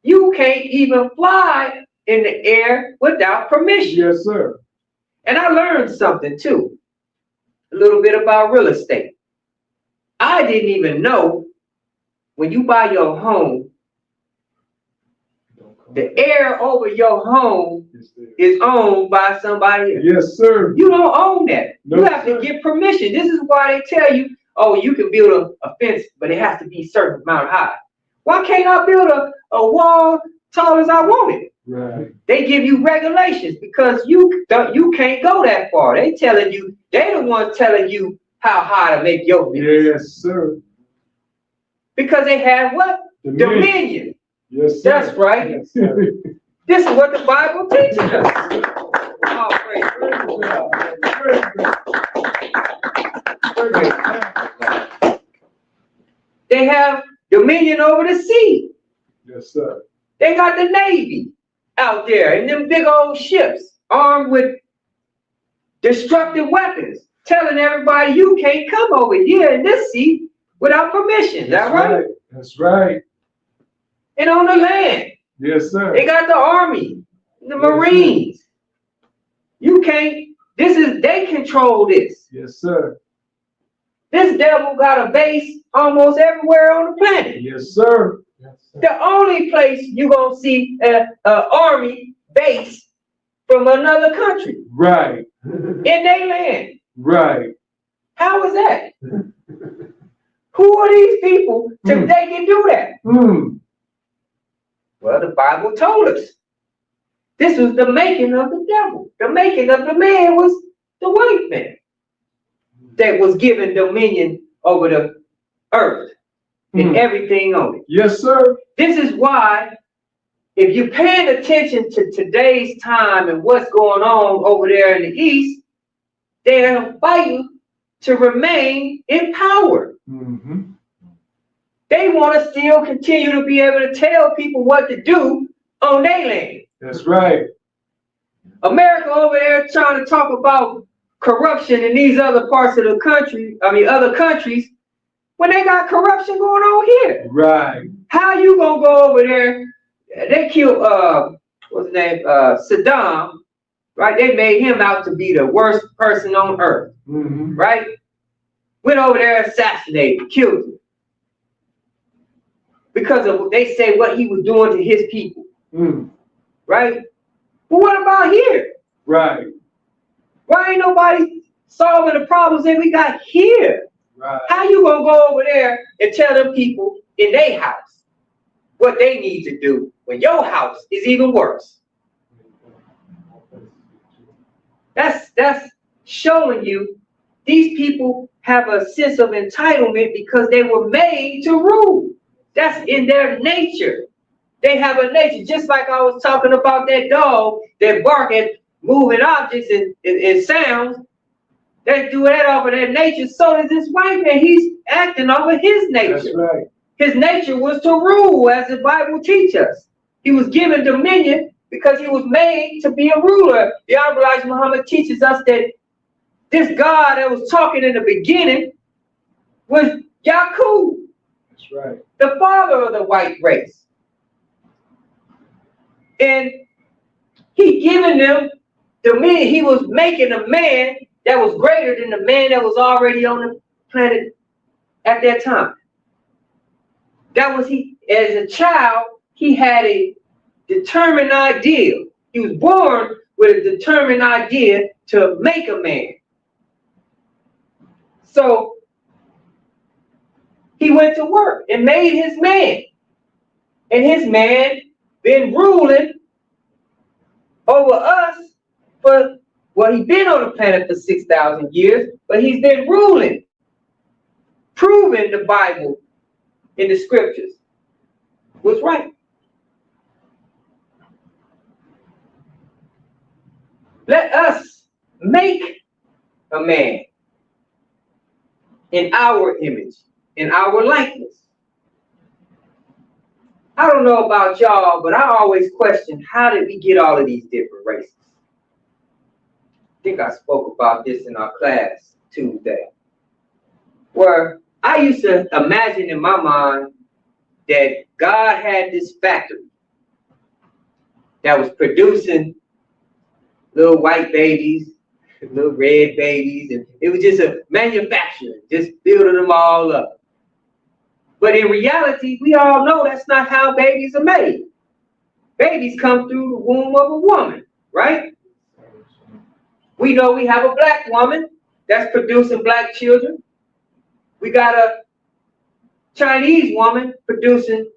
You can't even fly in the air without permission. Yes, sir. And I learned something too. A little bit about real estate. I didn't even know when you buy your home, the air over your home is owned by somebody else. Yes, sir. You don't own that. No, you have to get permission. This is why they tell you, oh, you can build a fence, but it has to be a certain amount high. Why can't I build a wall tall as I want it? Right. They give you regulations because you can't go that far. They the ones telling you how high to make your fence. Yes, sir. Because they have what? Dominion. Yes, sir. That's right. Yes, sir. This is what the Bible teaches us. Oh, praise. They have dominion over the sea. Yes, sir. They got the Navy. out there in them big old ships, armed with destructive weapons, telling everybody you can't come over here in this sea without permission. Is that right? That's right. And on the land, Yes, sir. they got the army, the Marines. You can't, they control this. Yes, sir. This devil got a base almost everywhere on the planet. Yes, sir. The only place you're going to see an army base from another country. Right. In their land. Right. How is that? Who are these people that they can do that? Well, the Bible told us. This was the making of the devil. The making of the man was the white man that was given dominion over the earth and everything on it. Yes, sir. This is why, if you're paying attention to today's time and what's going on over there in the East, they're fighting to remain in power. They want to still continue to be able to tell people what to do on their land. That's right. America over there trying to talk about corruption in these other parts of the country, other countries, when they got corruption going on here. Right. How you gonna go over there? They killed what's his name? Saddam, right? They made him out to be the worst person on earth. Right? Went over there, assassinated, killed him. Because of they say what he was doing to his people. Right? But what about here? Right. Why ain't nobody solving the problems that we got here? Right. How you gonna go over there and tell them people in their house what they need to do when your house is even worse? That's showing you these people have a sense of entitlement because they were made to rule. That's in their nature. They have a nature, just like I was talking about that dog that bark at moving objects and sounds. They do that off of their nature. So does this white man. He's acting off of his nature. That's right. His nature was to rule, as the Bible teaches us. He was given dominion because he was made to be a ruler. The Elijah Muhammad teaches us that this God that was talking in the beginning was Yaqub. That's right. The father of the white race. And he given them dominion. He was making a man that was greater than the man that was already on the planet at that time. That was he. As a child, he had a determined idea. He was born with a determined idea to make a man. So he went to work and made his man. And his man been ruling over us for, well, he's been on the planet for 6,000 years, but he's been ruling, proving the Bible in the scriptures was right. Let us make a man in our image, in our likeness. I don't know about y'all, but I always question, how did we get all of these different races? I think I spoke about this in our class Tuesday, where I used to imagine in my mind that God had this factory that was producing little white babies, little red babies, and it was just a manufacturing, just building them all up. But in reality, we all know that's not how babies are made. Babies come through the womb of a woman, right? We know we have a black woman that's producing black children. We got a Chinese woman producing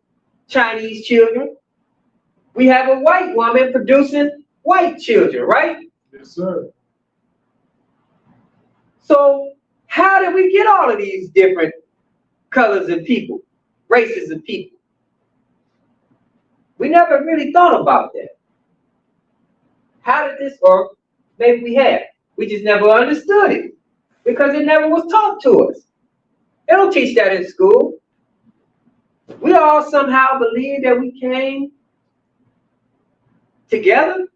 Chinese children. We have a white woman producing white children, right? Yes, sir. So how did we get all of these different colors of people, races of people? We never really thought about that. How did this, or maybe we have. We just never understood it because it never was taught to us. They don't teach that in school. We all somehow believe that we came together,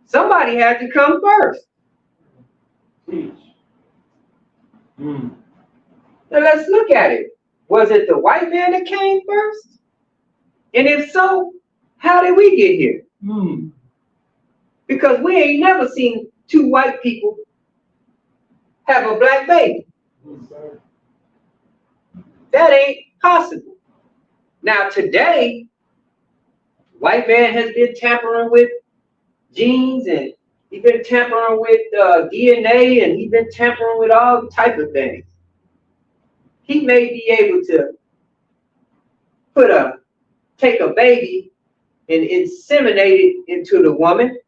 somebody had to come first. Teach. Now let's look at it. Was it the white man that came first? And if so, how did we get here? Because we ain't never seen two white people have a black baby. That ain't possible. Now today, white man has been tampering with genes, and he's been tampering with DNA, and he's been tampering with all type of things. He may be able to take a baby and inseminate it into the woman.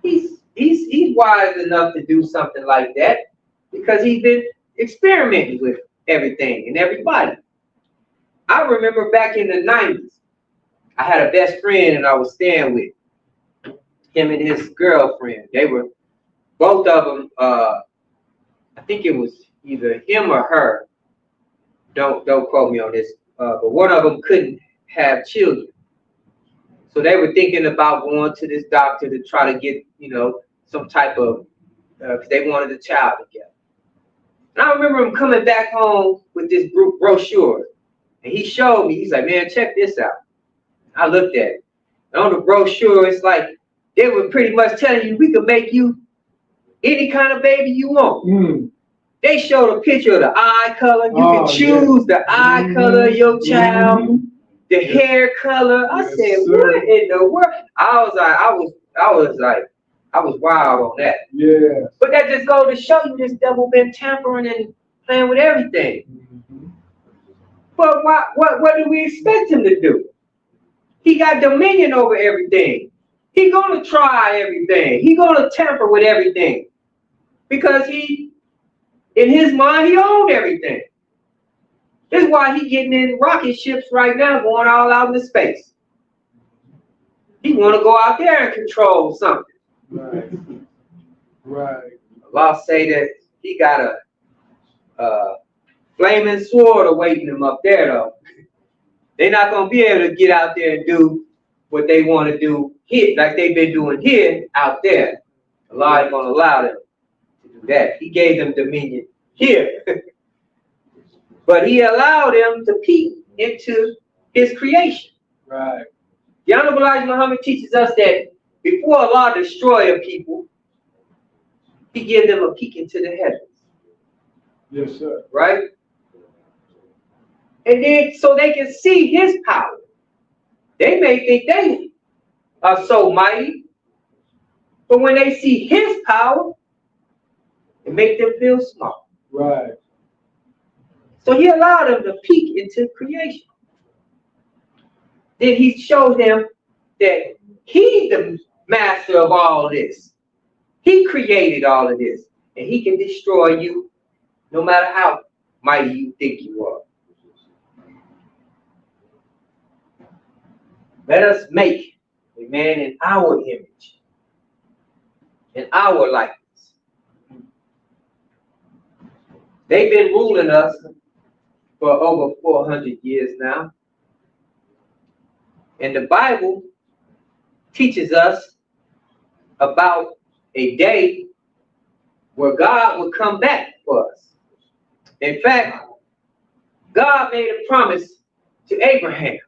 He's wise enough to do something like that because he's been experimenting with everything and everybody. I remember back in the 90s, I had a best friend and I was staying with him and his girlfriend. They were both of them. I think it was either him or her. Don't quote me on this. But one of them couldn't have children, so they were thinking about going to this doctor to try to get, some type of, because they wanted a child together. And I remember him coming back home with this brochure, and he showed me. He's like, "Man, check this out." I looked at it. And on the brochure, it's like they were pretty much telling you we could make you any kind of baby you want. They showed a picture of the eye color. You can choose the eye color of your child, the hair color. I said, "What in the world?" I was wild on that. Yeah. But that just goes to show you this devil been tampering and playing with everything. But what do we expect him to do? He got dominion over everything. He gonna try everything. He gonna tamper with everything because in his mind, he owned everything. That's why he getting in rocket ships right now, going all out into space. He want to go out there and control something. Right. Right. Allah say that he got a flaming sword awaiting him up there, though. They're not going to be able to get out there and do what they want to do here, like they've been doing here, out there. Allah ain't going to allow them to do that. He gave them dominion here. But he allowed them to peek into his creation. Right. The Honorable Elijah Muhammad teaches us that before Allah destroy a people, he gives them a peek into the heavens. Yes, sir. Right? And then so they can see his power. They may think they are so mighty, but when they see his power, it makes them feel small. Right. So he allowed them to peek into creation. Then he showed them that he's the master of all this. He created all of this, and he can destroy you no matter how mighty you think you are. Let us make a man in our image, in our likeness. They've been ruling us for over 400 years now. And the Bible teaches us about a day where God would come back for us. In fact, God made a promise to Abraham.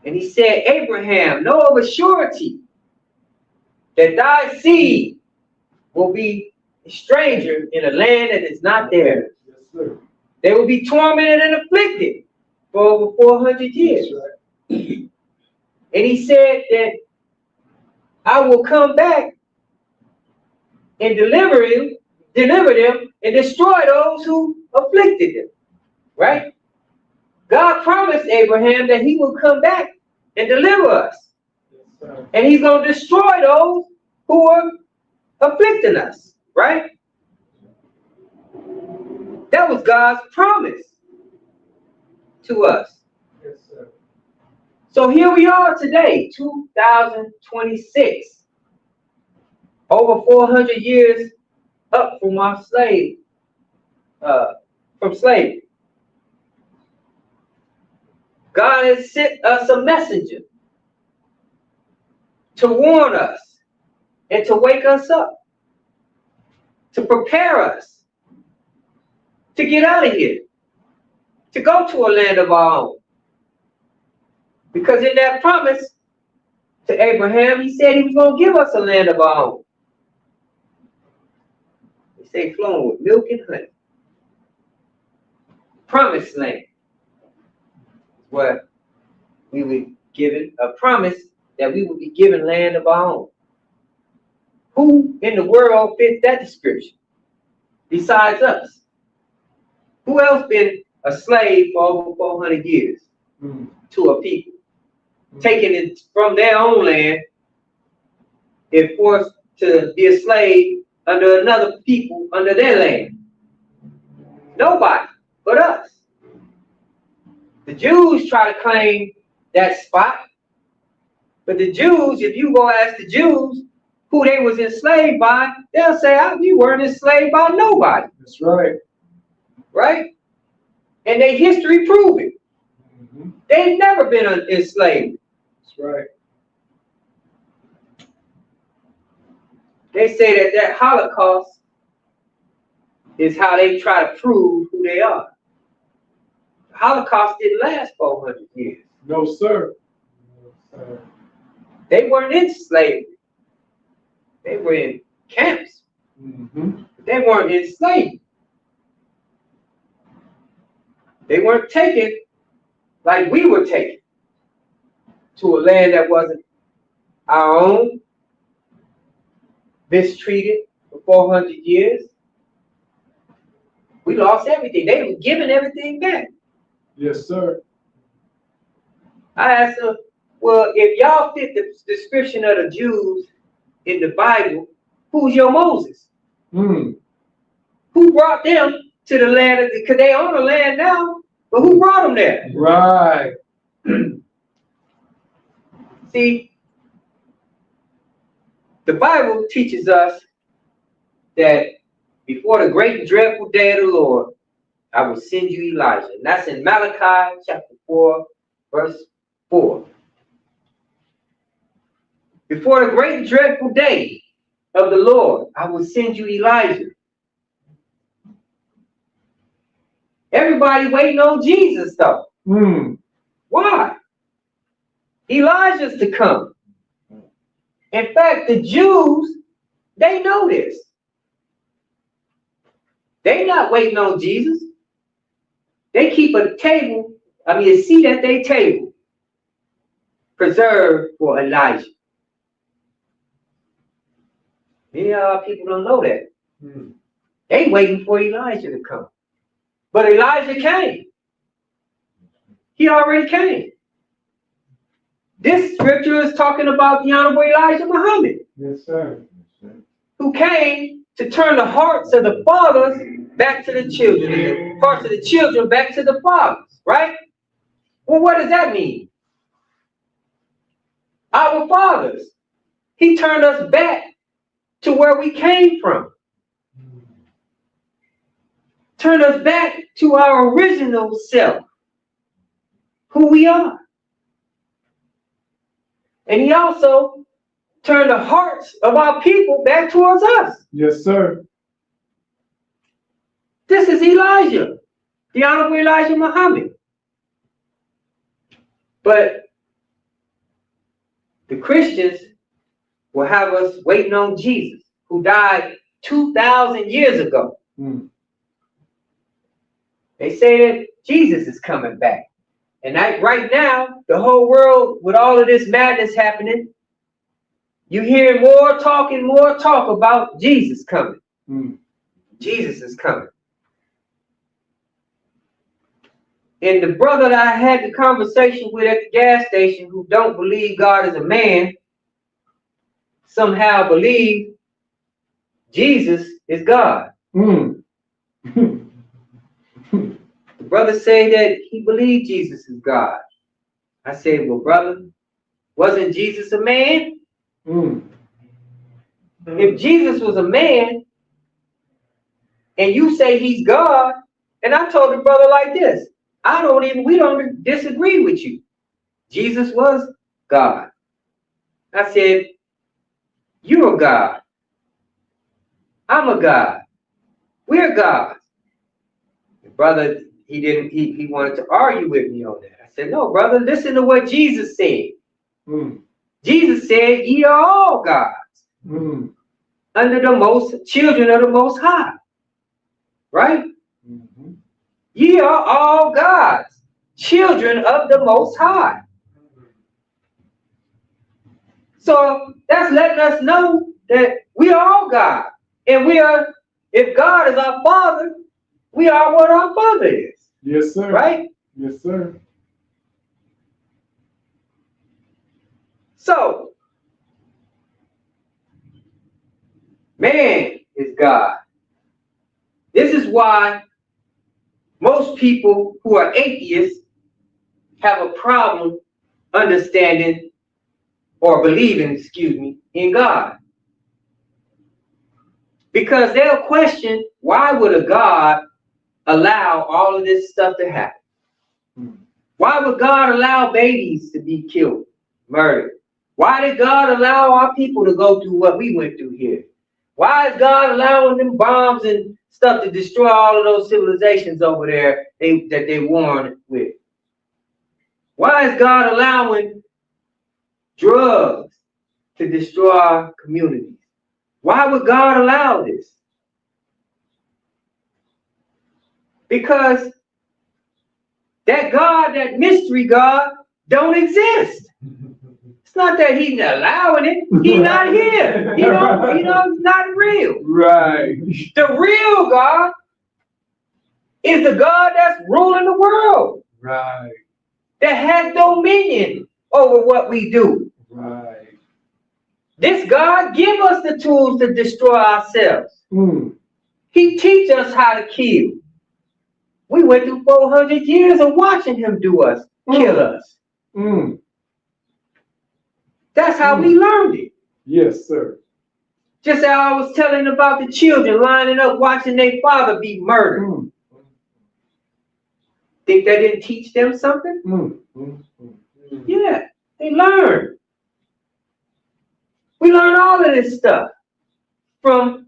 And he said, "Abraham, know of a surety that thy seed will be a stranger in a land that is not theirs. Yes, sir. They will be tormented and afflicted for over 400 years. Right. And he said that I will come back and deliver them and destroy those who afflicted them." Right? God promised Abraham that he will come back and deliver us. Yes, sir. And he's going to destroy those who are afflicting us. Right? That was God's promise to us. Yes, sir. So here we are today, 2026. Over 400 years up from our from slavery. God has sent us a messenger to warn us and to wake us up, to prepare us to get out of here, to go to a land of our own. Because in that promise to Abraham, he said he was going to give us a land of our own. He said flowing with milk and honey. Promised land. Where we were given a promise that we would be given land of our own. Who in the world fits that description besides us? Who else been a slave for over 400 years to a people, taking it from their own land and forced to be a slave under another people under their land? Nobody but us. The Jews try to claim that spot, but the Jews, if you go ask the Jews who they was enslaved by, they'll say, you weren't enslaved by nobody. That's right. Right? And their history prove it. They've never been enslaved. That's right. They say that Holocaust is how they try to prove who they are. The Holocaust didn't last 400 years. No, sir. They weren't in slavery. They were in camps. But they weren't enslaved. They weren't taken like we were taken to a land that wasn't our own, mistreated for 400 years. We lost everything. They were giving everything back. Yes, sir. I asked them, well, if y'all fit the description of the Jews in the Bible, who's your Moses? Who brought them to the land? Because they own the land now, but who brought them there? Right. See, the Bible teaches us that before the great and dreadful day of the Lord, I will send you Elijah. And that's in Malachi chapter 4, verse 4. Before the great and dreadful day of the Lord, I will send you Elijah. Everybody waiting on Jesus, though. Why? Elijah's to come. In fact, the Jews, they know this. They're not waiting on Jesus. They keep a seat at their table preserved for Elijah. Many of our people don't know that. They waiting for Elijah to come. But Elijah came. He already came. This scripture is talking about the Honorable Elijah Muhammad. Yes, sir. Who came to turn the hearts of the fathers back to the children, and the hearts of the children back to the fathers, right? Well, what does that mean? Our fathers. He turned us back to where we came from. Turn us back to our original self, who we are. And he also turned the hearts of our people back towards us. Yes, sir. This is Elijah, the Honorable Elijah Muhammad. But the Christians will have us waiting on Jesus, who died 2,000 years ago. They say that Jesus is coming back. And right now, the whole world, with all of this madness happening, you hear more talk about Jesus coming. Jesus is coming. And the brother that I had the conversation with at the gas station, who don't believe God is a man, somehow believe Jesus is God. The brother said that he believed Jesus is God. I said, well, brother, wasn't Jesus a man? If Jesus was a man, and you say he's God, and I told the brother like this, we don't disagree with you. Jesus was God. I said, you're a God. I'm a God. We're gods. The brother, he wanted to argue with me on that. I said, no, brother, listen to what Jesus said. Jesus said, ye are all gods. Under the most children of the Most High. Right? Ye are all gods, children of the Most High. So that's letting us know that we are all God. And we are, if God is our Father, we are what our Father is. Yes, sir. Right? Yes, sir. So, man is God. This is why most people who are atheists have a problem understanding or believing, in God. Because they'll question, why would a God allow all of this stuff to happen? Why would God allow babies to be killed, murdered? Why did God allow our people to go through what we went through here? Why is God allowing them bombs and stuff to destroy all of those civilizations over there that they warned with? Why is God allowing drugs to destroy our communities? Why would God allow this? Because that God, that mystery God, don't exist. It's not that he's allowing it. He's not here. It's not real. Right. The real God is the God that's ruling the world. Right. That has dominion over what we do. Right. This God give us the tools to destroy ourselves. He teach us how to kill. We went through 400 years of watching him kill us. That's how we learned it. Yes, sir. Just how I was telling about the children lining up watching their father be murdered. Think that didn't teach them something? Yeah, they learned. We learn all of this stuff from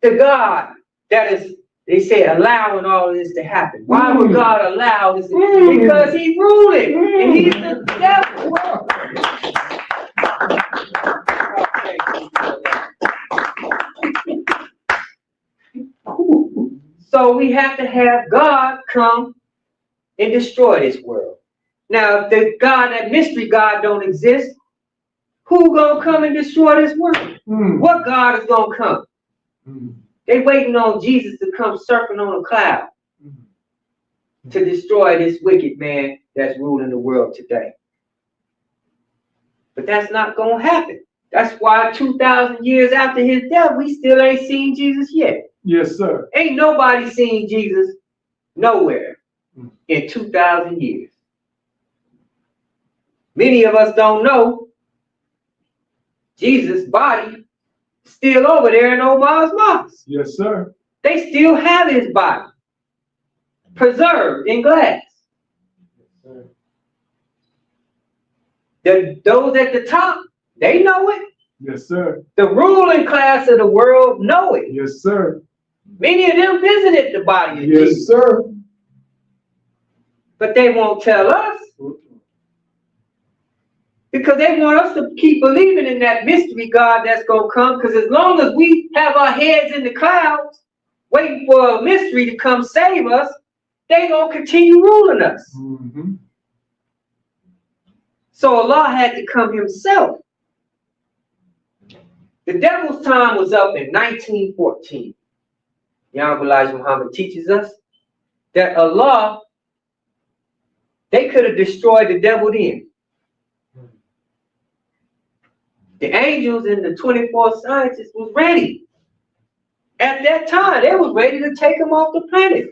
the God that is, they say, allowing all of this to happen. Why would God allow this? Because he's ruling, and he's the devil. So we have to have God come and destroy this world. Now, if the God, that mystery God, don't exist, who gonna come and destroy this world? What God is gonna come? They waiting on Jesus to come surfing on a cloud to destroy this wicked man that's ruling the world today. But that's not gonna happen. That's why 2,000 years after his death, we still ain't seen Jesus yet. Yes, sir. Ain't nobody seen Jesus nowhere in 2,000 years. Many of us don't know Jesus' body still over there in Omar's mosque. Yes, sir. They still have his body preserved in glass. Those at the top, they know it. Yes, sir. The ruling class of the world know it. Yes, sir. Many of them visited the body of Yes, Jesus. sir. But they won't tell us. Because they want us to keep believing in that mystery God that's going to come. Because as long as we have our heads in the clouds, waiting for a mystery to come save us, they going to continue ruling us. So Allah had to come himself. The devil's time was up in 1914. Yahweh Elijah Muhammad teaches us that Allah, they could have destroyed the devil then. The angels and the 24 scientists was ready. At that time, they was ready to take him off the planet.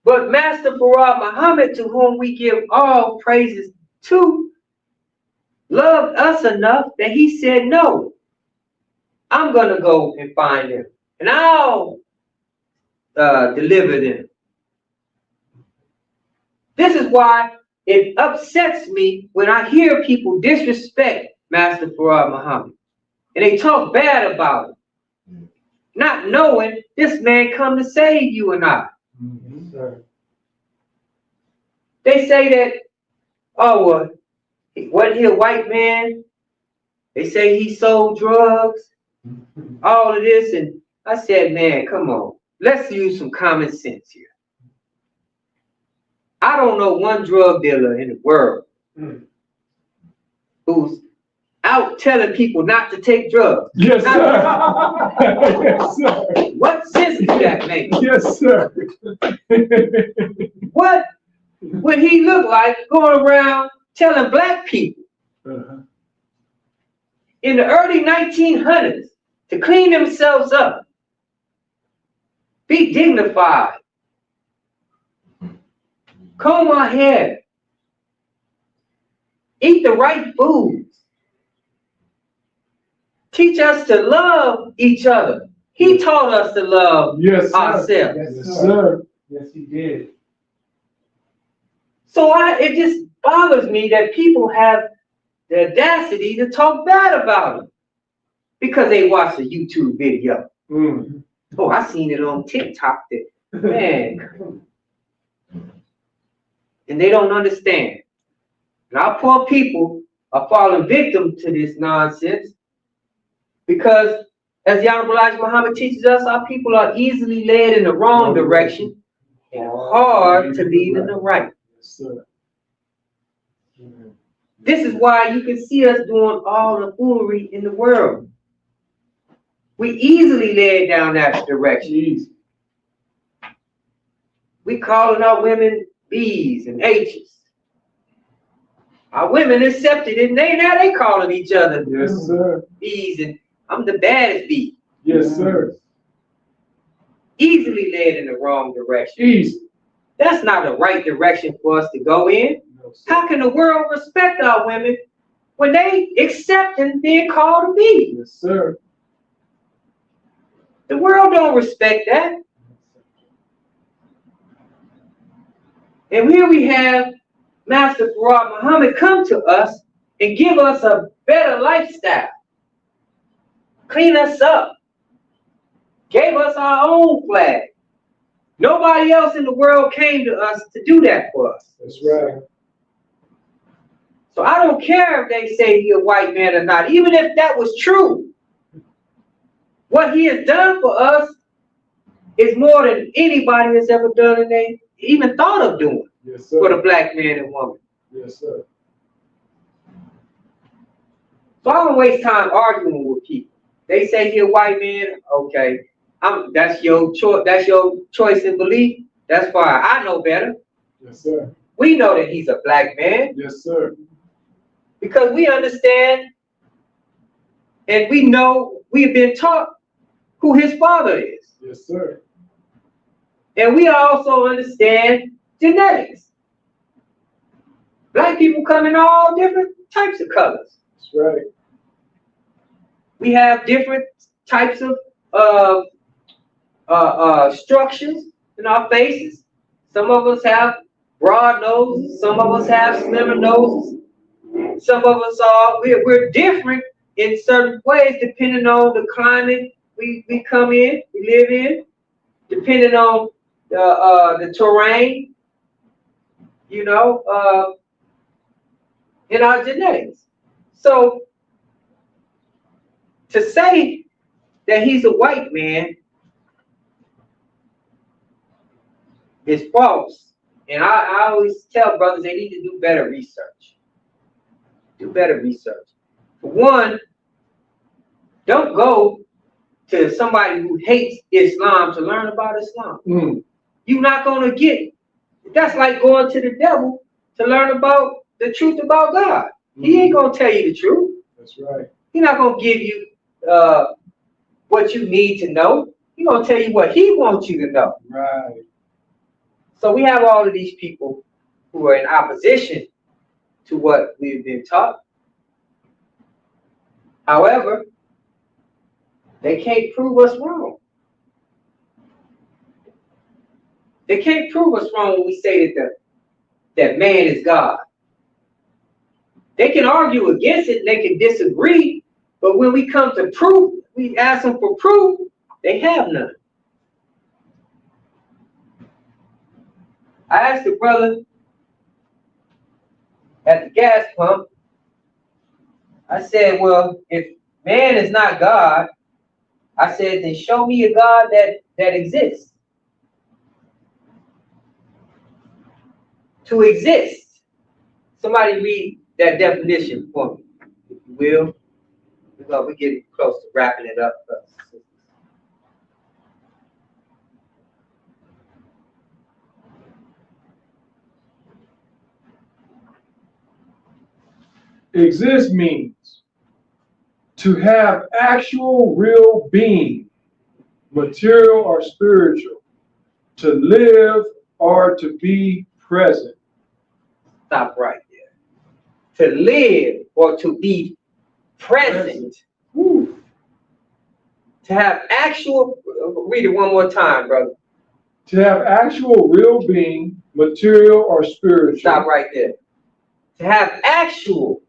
But Master Farad Muhammad, to whom we give all praises to, loved us enough that he said, no, I'm going to go and find them. And I'll deliver them. This is why it upsets me when I hear people disrespect Master Farad Muhammad. And they talk bad about him, not knowing this man come to save you and I. Sir. They say that, oh, well, wasn't he a white man? They say he sold drugs, all of this. And I said, man, come on. Let's use some common sense here. I don't know one drug dealer in the world who's out telling people not to take drugs. Yes, sir. Yes, sir. What sense do that make? Yes, sir. What would he look like going around telling black people in the early 1900s to clean themselves up, be dignified, comb my hair, eat the right foods, teach us to love each other. He taught us to love ourselves. Yes, sir. Yes, he did. So it just bothers me that people have the audacity to talk bad about him because they watched a YouTube video. Oh, I seen it on TikTok. Man. And they don't understand. And our poor people are falling victim to this nonsense because, as the Honorable Elijah Muhammad teaches us, our people are easily led in the wrong direction and hard to lead in the right. This is why you can see us doing all the foolery in the world. We easily led down that direction. We calling our women B's and H's. Our women accepted it, and now they calling each other B's, and I'm the baddest B. Yes, sir. Easily led in the wrong direction. Easy. That's not the right direction for us to go in. No, how can the world respect our women when they accept and being called a B? Yes, sir. The world don't respect that. And here we have Master Farad Muhammad come to us and give us a better lifestyle. Clean us up. Gave us our own flag. Nobody else in the world came to us to do that for us. That's right. So I don't care if they say he's a white man or not. Even if that was true, what he has done for us is more than anybody has ever done and they even thought of doing for the black man and woman. Yes, sir. So I don't waste time arguing with people. They say he's a white man, okay. That's your choice. That's your choice and belief. That's fine. I know better. Yes, sir. We know that he's a black man. Yes, sir. Because we understand and we know we've been taught who his father is. Yes, sir. And we also understand genetics. Black people come in all different types of colors. That's right. We have different types of structures in our faces. Some of us have broad noses. Some of us have slimmer noses. Some of us we're different in certain ways depending on the climate we come in, we live in, depending on the terrain, you know, in our genetics. So to say that he's a white man is false. And I always tell brothers they need to do better research. Do better research. For one, don't go to somebody who hates Islam to learn about Islam. You're not going to get it. That's like going to the devil to learn about the truth about God. He ain't going to tell you the truth. That's right. He's not going to give you what you need to know. He's going to tell you what he wants you to know. Right. So we have all of these people who are in opposition to what we've been taught. However, they can't prove us wrong. They can't prove us wrong when we say that that man is God. They can argue against it, they can disagree, but when we come to proof, we ask them for proof, they have none. I asked the brother at the gas pump, I said, well, if man is not God, I said, then show me a God that exists. To exist. Somebody read that definition for me, if you will. We're getting close to wrapping it up. Exist means to have actual real being, material or spiritual, to live or to be present. Stop right there. To live or to be present. To have actual, read it one more time, brother. To have actual real being, material or spiritual. Stop right there. To have actual.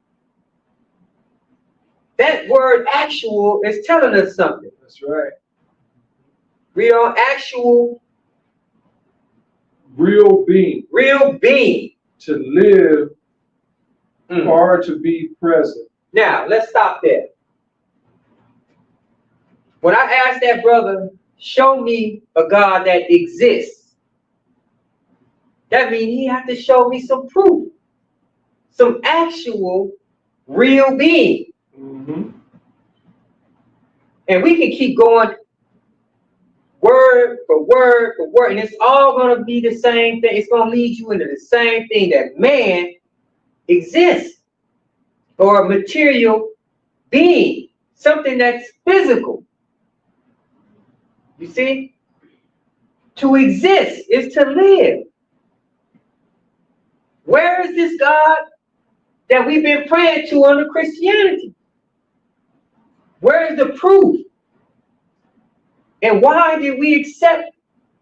That word actual is telling us something. That's right. Read on actual. Real being. Real being. To live or to be present. Now, let's stop there. When I asked that brother, show me a God that exists, that means he had to show me some proof, some actual real being. And we can keep going word for word for word, and it's all going to be the same thing. It's going to lead you into the same thing, that man exists, or a material being, something that's physical. You see? To exist is to live. Where is this God that we've been praying to under Christianity? Where is the proof? And why did we accept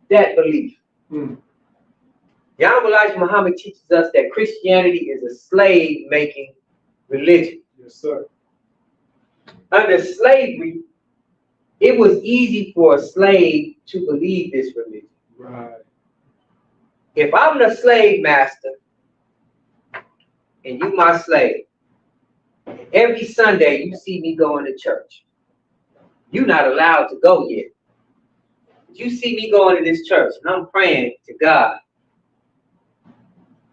that belief? The Honorable Elijah Muhammad teaches us that Christianity is a slave-making religion. Yes, sir. Under slavery, it was easy for a slave to believe this religion. Right. If I'm the slave master and you my slave, and every Sunday you see me going to church, you're not allowed to go yet. You see me going to this church and I'm praying to God,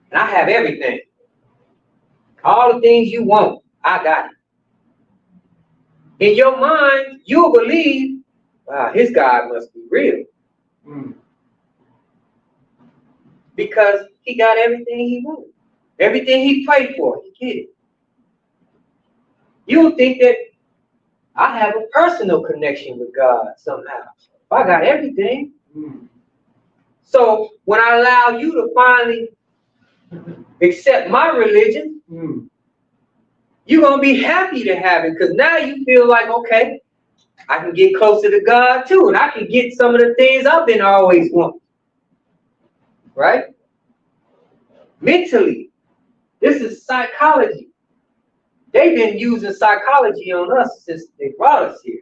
and I have everything. All the things you want, I got it. In your mind, you'll believe, wow, his God must be real. Because he got everything he wanted. Everything he prayed for, he get it. You'll think that I have a personal connection with God somehow. I got everything. So when I allow you to finally accept my religion, you're going to be happy to have it, because now you feel like, okay, I can get closer to God too, and I can get some of the things I've been always wanting. Right? Mentally, this is psychology. They've been using psychology on us since they brought us here.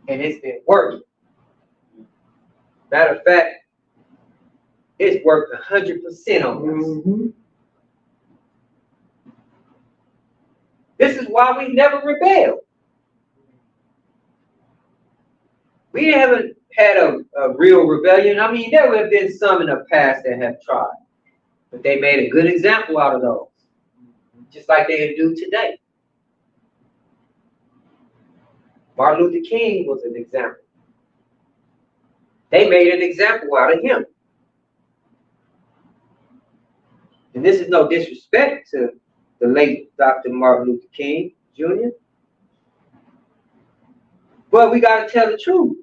And it's been working. Matter of fact, it's worked 100% on us. This is why we never rebelled. We haven't had a real rebellion. I mean, there have been some in the past that have tried, but they made a good example out of those, just like they do today. Martin Luther King was an example. They made an example out of him. And this is no disrespect to the late Dr. Martin Luther King, Jr. But we got to tell the truth.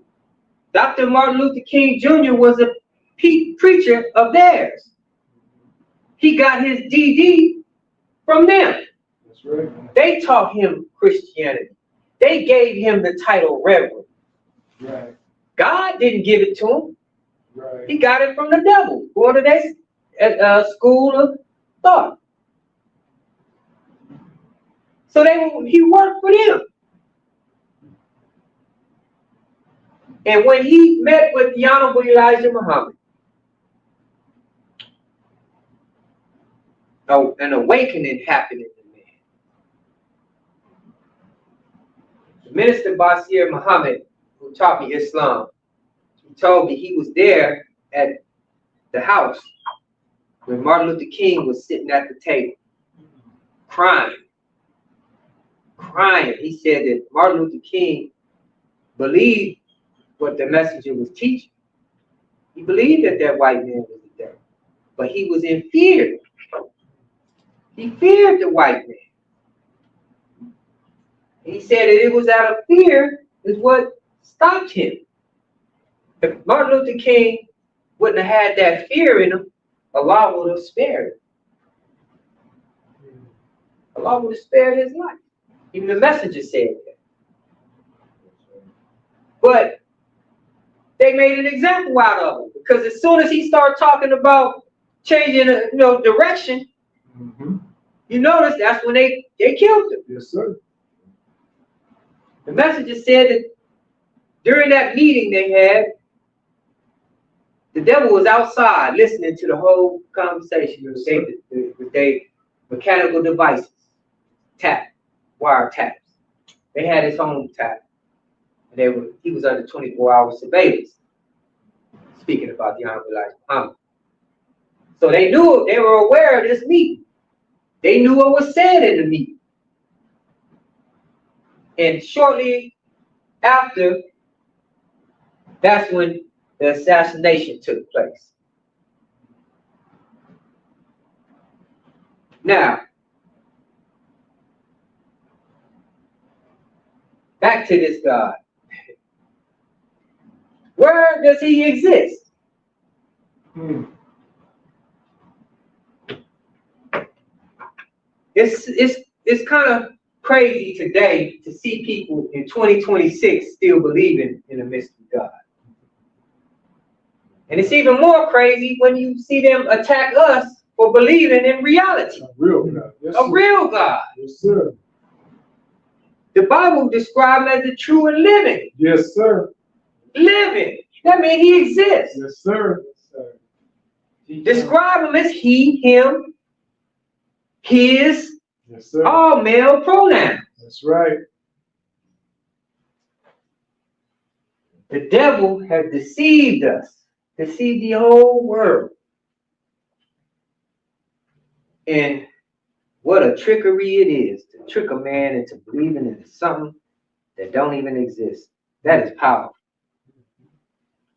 Dr. Martin Luther King, Jr. was a preacher of theirs. He got his DD from them. That's right. They taught him Christianity. They gave him the title Reverend. Right. God didn't give it to him. Right. He got it from the devil. What did they say? school of thought. So he worked for them. And when he met with the Honorable Elijah Muhammad, an awakening happened in the man. Minister Basir Muhammad, who taught me Islam, he told me he was there at the house when Martin Luther King was sitting at the table, crying. He said that Martin Luther King believed what the messenger was teaching. He believed that white man was the devil, but he was in fear. He feared the white man. He said that it was out of fear is what stopped him. If Martin Luther King wouldn't have had that fear in him, Allah would have spared him. Allah would have spared his life. Even the messenger said that. But they made an example out of him, because as soon as he started talking about changing, direction, you notice that's when they killed him. Yes, sir. The messenger said that during that meeting they had, the devil was outside listening to the whole conversation with their mechanical devices, wire taps. They had his home tap. He was under 24-hour surveillance, speaking about the Honorable Elijah Muhammad. So they were aware of this meeting. They knew what was said in the meeting. And shortly after, that's when the assassination took place. Now, back to this God. Where does he exist? It's kind of crazy today to see people in 2026 still believing in a mystery God. And it's even more crazy when you see them attack us for believing in reality. A real God. Yes, a real God. Yes, sir. The Bible describes him as the true and living. Yes, sir. Living. That means he exists. Yes, sir. Describe him as he, him, his, yes, sir. All male pronouns. That's right. The devil has deceived us, deceived the whole world. And what a trickery it is to trick a man into believing in something that don't even exist. That is powerful.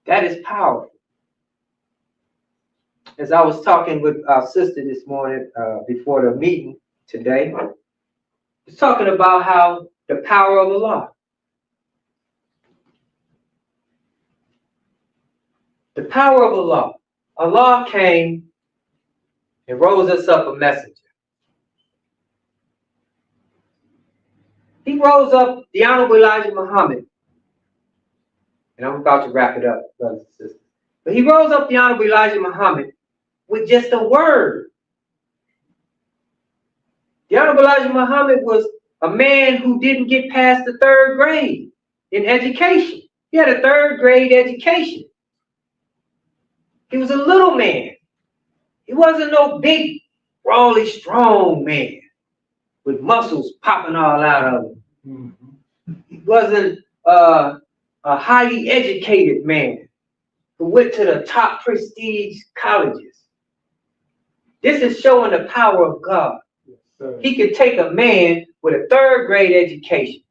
That is powerful. As I was talking with our sister this morning before the meeting today, I was talking about how the power of Allah. The power of Allah. Allah came and rose us up a messenger. He rose up the Honorable Elijah Muhammad. And I'm about to wrap it up, brothers and sisters. But he rose up the Honorable Elijah Muhammad with just a word. The Honorable Elijah Muhammad was a man who didn't get past the 3rd grade in education. He had a 3rd grade education. He was a little man. He wasn't no big, brawly, strong man with muscles popping all out of him. He wasn't a highly educated man who went to the top prestige colleges. This is showing the power of God. Yes, he could take a man with a 3rd grade education,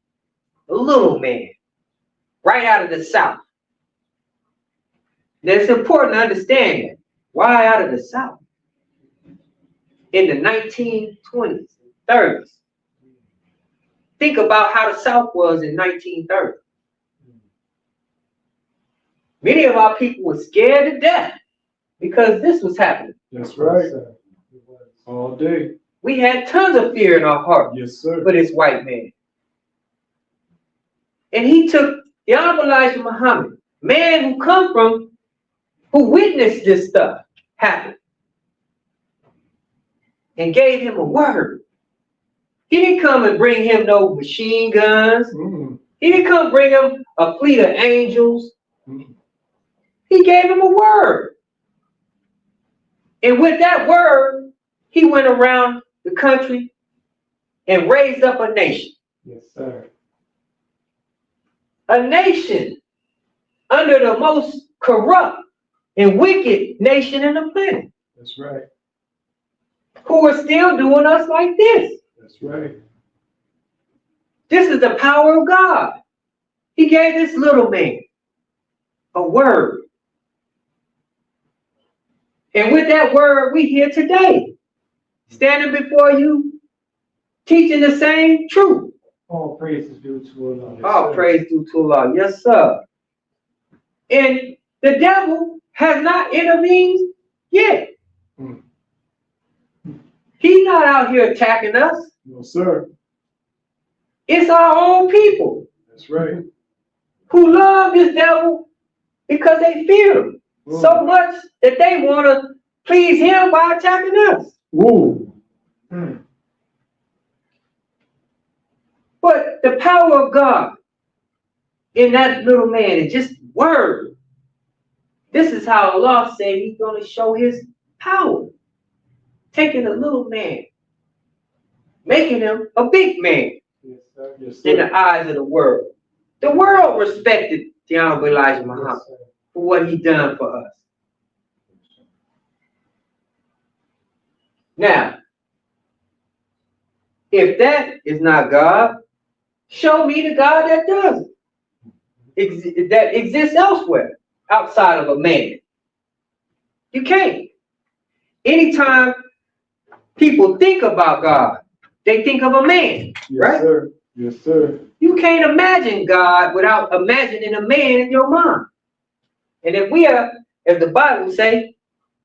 a little man, right out of the South. Now, it's important to understand that. Why out of the South? In the 1920s, 30s. Think about how the South was in 1930. Many of our people were scared to death because this was happening. That's right. All day. We had tons of fear in our heart. Yes, sir. For this white man. And he took the Honorable Elijah Muhammad, man who witnessed this stuff happen. and gave him a word. He didn't come and bring him no machine guns. He didn't come bring him a fleet of angels. He gave him a word. And with that word, he went around the country and raised up a nation. Yes, sir. A nation under the most corrupt and wicked nation in the planet. That's right. Who are still doing us like this. That's right. This is the power of God. He gave this little man a word. And with that word, we here today, standing before you, teaching the same truth. All praise is due to Allah. Yes, All sir. praise due to Allah. Yes, sir. And the devil has not intervened yet. He's not out here attacking us. No, sir. It's our own people That's right. who love this devil because they fear him so much that they want to please him by attacking us. Ooh. But the power of God in that little man is just word. This is how Allah said he's going to show his power. Taking a little man, making him a big man. Yes, sir. Yes, sir. In the eyes of the world. The world respected the Honorable Elijah Muhammad for what he done for us. Now, if that is not God, show me the God that does it. That exists elsewhere, outside of a man. You can't. Anytime people think about God, they think of a man, Yes, right? Sir. Yes, sir. You can't imagine God without imagining a man in your mind. And if we are, as the Bible say,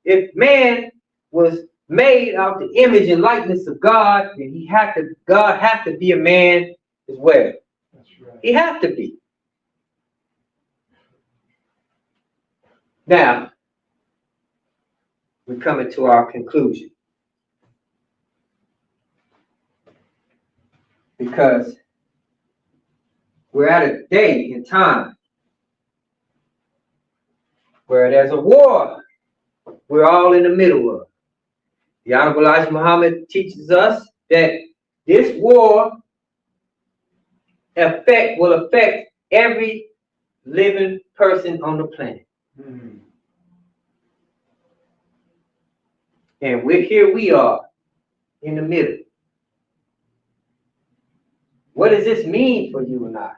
if man was made out the image and likeness of God, then God had to be a man as well. That's right. He had to be. Now, we're coming to our conclusion. Because we're at a day in time where there's a war we're all in the middle of. The Honorable Elijah Muhammad teaches us that this war will affect every living person on the planet. And here we are in the middle. What does this mean for you and I?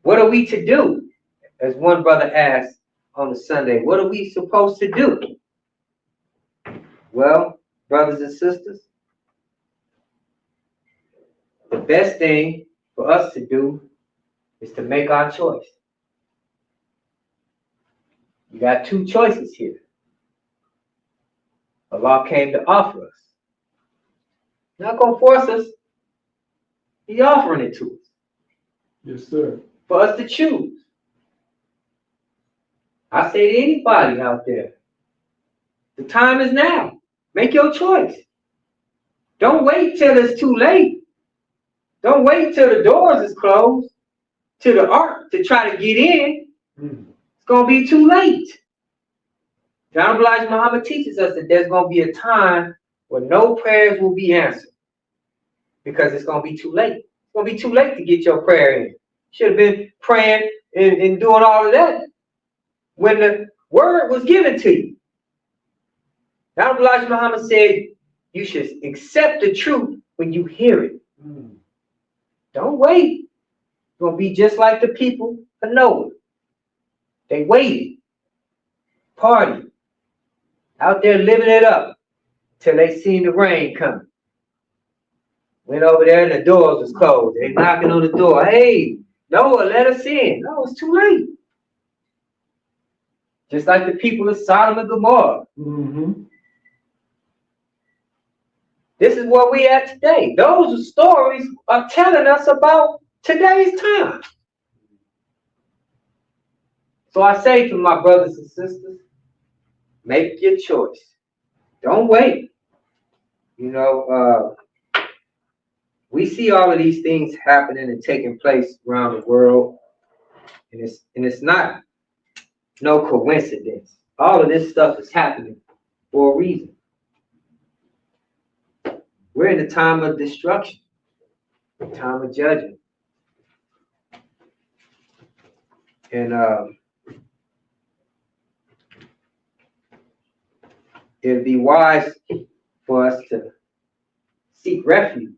What are we to do? As one brother asked on the Sunday, what are we supposed to do? Well, brothers and sisters, the best thing for us to do is to make our choice. You got two choices here. Allah came to offer us. Not going to force us. He's offering it to us. Yes, sir. For us to choose. I say to anybody out there, the time is now. Make your choice. Don't wait till it's too late. Don't wait till the doors is closed to the ark to try to get in. It's going to be too late. The Honorable Elijah Muhammad teaches us that there's going to be a time where no prayers will be answered because it's going to be too late. It's going to be too late to get your prayer in. You should have been praying and doing all of that when the word was given to you. The Honorable Elijah Muhammad said you should accept the truth when you hear it. Don't wait. It's going to be just like the people of Noah. They waited, partying, out there living it up till they seen the rain coming. Went over there and the doors was closed. They knocking on the door. Hey, Noah, let us in. No, it's too late. Just like the people of Sodom and Gomorrah. This is where we at today. Those stories are telling us about today's time. So I say to my brothers and sisters, make your choice. Don't wait. You know, we see all of these things happening and taking place around the world, and it's not no coincidence. All of this stuff is happening for a reason. We're in a time of destruction, a time of judgment. And it'd be wise for us to seek refuge.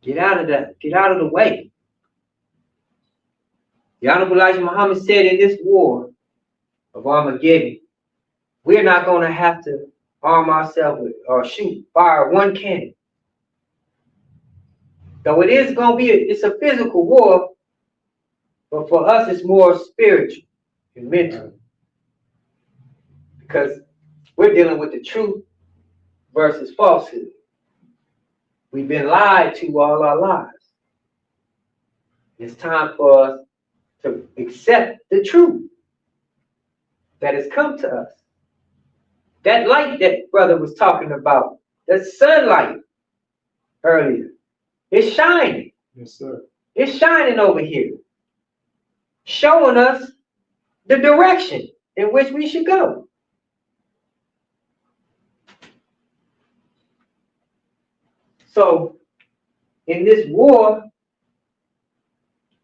Get out of the way. The Honorable Elijah Muhammad said in this war of Armageddon, we're not going to have to arm ourselves with or fire one cannon. Though it is going to be, it's a physical war, but for us it's more spiritual and mental. Because we're dealing with the truth versus falsehood. We've been lied to all our lives. It's time for us to accept the truth that has come to us. That light that brother was talking about, the sunlight earlier, it's shining. Yes, sir. It's shining over here, showing us the direction in which we should go. So, in this war,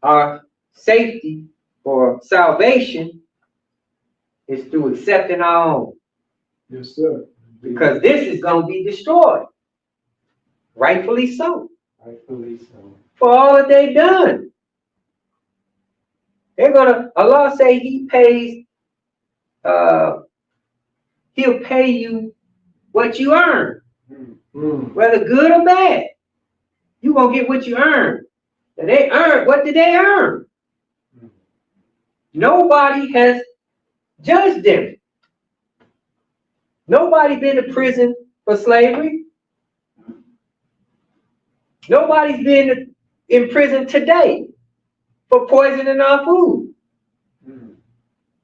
our safety or salvation is through accepting our own. Yes, sir. Because this is going to be destroyed. Rightfully so. Rightfully so. For all that they've done. They're going to, Allah say he pays, he'll pay you what you earn. Whether good or bad. You're going to get what you earn. And they earn, what did they earn? Nobody has judged them. Nobody been to prison for slavery. Nobody's been in prison today for poisoning our food.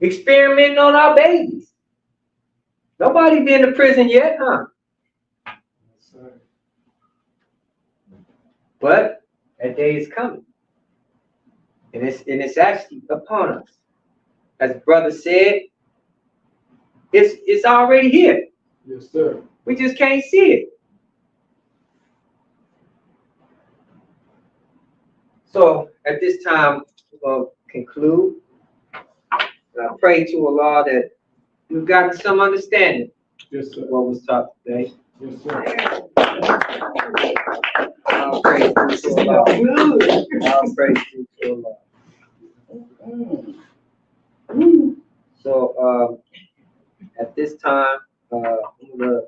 Experimenting on our babies. Nobody been to prison yet, huh? But that day is coming. And it's actually upon us. As brother said, it's already here. Yes, sir. We just can't see it. So at this time, we're going to conclude. I pray to Allah that you've gotten some understanding Yes, sir. of what was taught today. Yes, sir. I'll praise you to Allah. I'll praise you to Allah. So at this time, I'm going to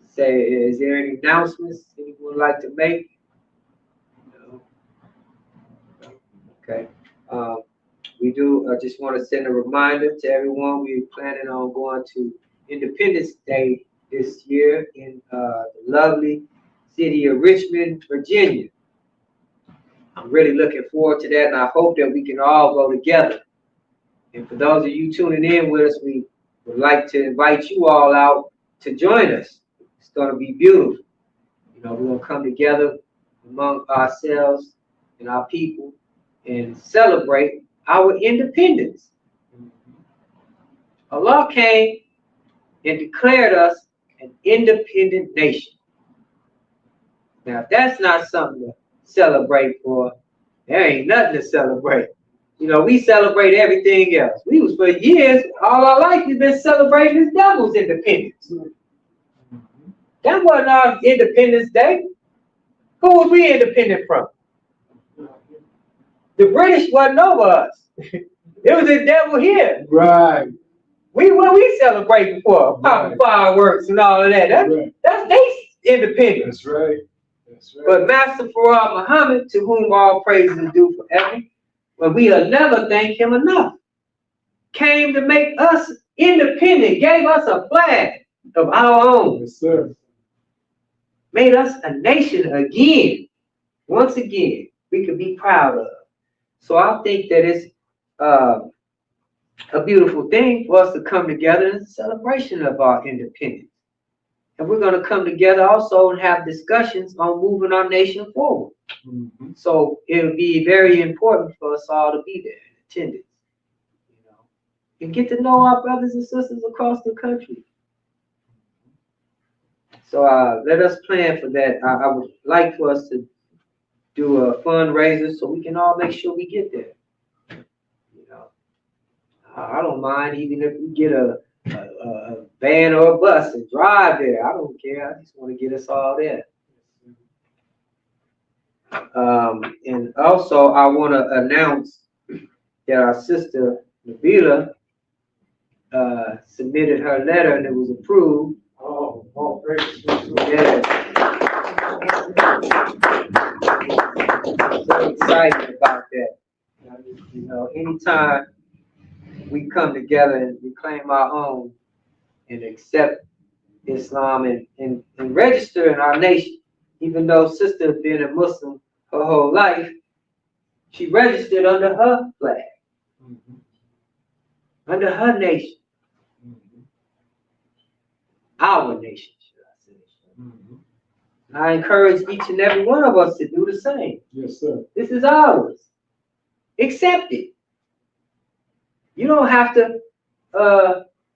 say, is there any announcements anyone would like to make? No. Okay. We do just want to send a reminder to everyone. We're planning on going to Independence Day this year in the lovely city of Richmond, Virginia. I'm really looking forward to that, and I hope that we can all go together. And for those of you tuning in with us, we would like to invite you all out to join us. It's going to be beautiful. You know, we're going to come together among ourselves and our people and celebrate our independence. Allah came and declared us an independent nation. Now, if that's not something to celebrate for, there ain't nothing to celebrate. You know, we celebrate everything else. We was for years, all our life, we've been celebrating this devil's independence. That wasn't our Independence Day. Who was we independent from? The British wasn't over us. It was the devil here. Right. What we celebrating for? Popping fireworks and all of that. That's their independence. That's right. That's right. But Master Farad Muhammad, to whom all praises are due forever, but we'll never thank him enough, came to make us independent, gave us a flag of our own. Yes, sir. Made us a nation again. Once again, we could be proud of. So I think that it's a beautiful thing for us to come together in celebration of our independence. And we're going to come together also and have discussions on moving our nation forward. Mhm. So it'll be very important for us all to be there in attendance, you know, and get to know our brothers and sisters across the country. So let us plan for that. I would like for us to do a fundraiser so we can all make sure we get there. You know, I don't mind even if we get a van or a bus and drive there. I don't care. I just want to get us all there. And also, I want to announce that our sister Nabila submitted her letter and it was approved. Oh, praise. Yeah. So excited about that. You know, anytime we come together and reclaim our own and accept Islam and register in our nation, even though sister has been a Muslim her whole life, she registered under her flag, under her nation, our nation, should I say. I encourage each and every one of us to do the same. Yes, sir. This is ours. Accept it. You don't have to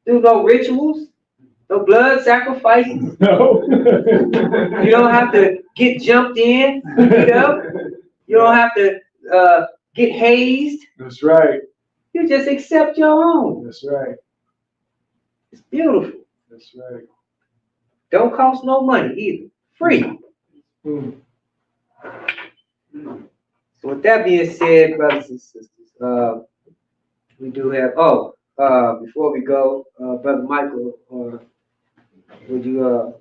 do no rituals, no blood sacrifices. No. You don't have to get jumped in, you know. You don't have to get hazed. That's right. You just accept your own. That's right. It's beautiful. That's right. Don't cost no money either. Free. Mm. So with that being said, brothers and sisters, we do have, before we go, Brother Michael, would you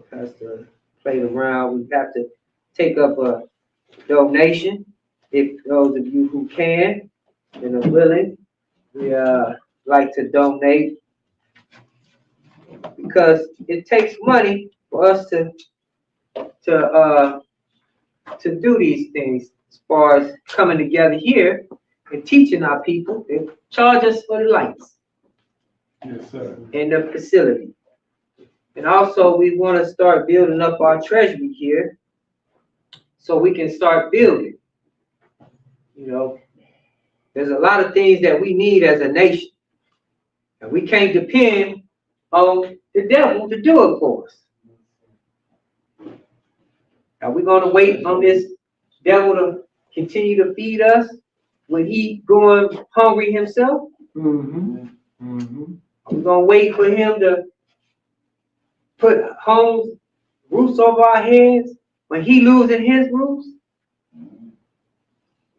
pass the plate around? We have to take up a donation. If those of you who can and are willing, we like to donate because it takes money for us to do these things. As far as coming together here and teaching our people, they charge us for the lights. Yes, sir. And the facility. And also we want to start building up our treasury here so we can start building. You know, there's a lot of things that we need as a nation. And we can't depend on the devil to do it for us. Are we going to wait on this devil to continue to feed us when he going hungry himself? Mm-hmm. Mm-hmm. Are we going to wait for him to put homes, roofs over our heads when he losing his roofs?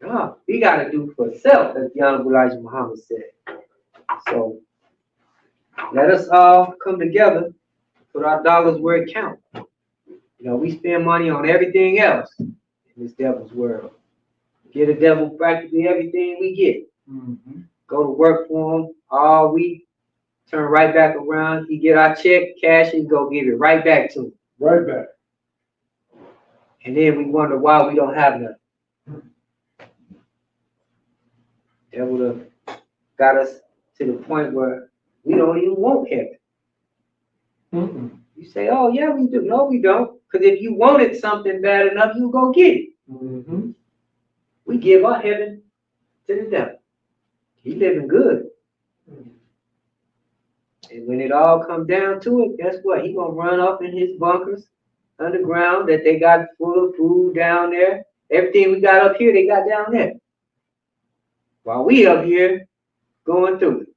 No, we got to do for self, as the Honorable Elijah Muhammad said. So let us all come together, put our dollars where it counts. You know, we spend money on everything else in this devil's world. Get a devil practically everything we get. Mm-hmm. Go to work for him all week, turn right back around. He get our check, cash it, go give it right back to him. Right back. And then we wonder why we don't have nothing. Devil done got us to the point where we don't even want heaven. Mm-mm. You say, oh yeah, we do. No, we don't. Because if you wanted something bad enough, you go get it. Mm-hmm. We give our heaven to the devil. He living good. And when it all comes down to it, guess what? He gonna run up in his bunkers underground that they got full of food down there. Everything we got up here, they got down there. While we up here going through it.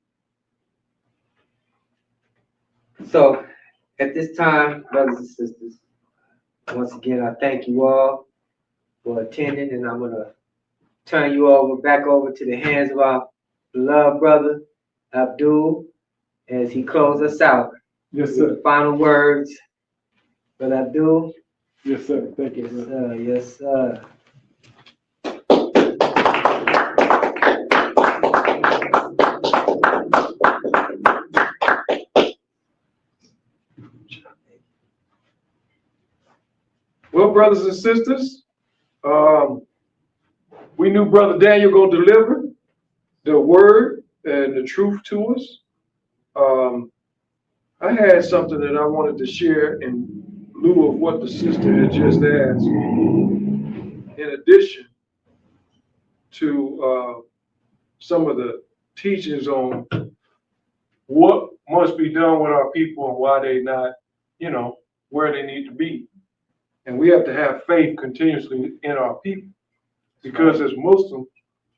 So at this time, brothers and sisters, once again, I thank you all for attending, and I'm gonna turn you back over to the hands of our beloved brother Abdul as he closes us out. Yes, sir. With the final words. Brother Abdul. Yes, sir. Thank you, Yes, brother. sir. Yes, sir. Well, brothers and sisters, we knew Brother Daniel going to deliver the word and the truth to us. I had something that I wanted to share in lieu of what the sister had just asked me. In addition to some of the teachings on what must be done with our people and why they not, where they need to be. And we have to have faith continuously in our people. Because as Muslims,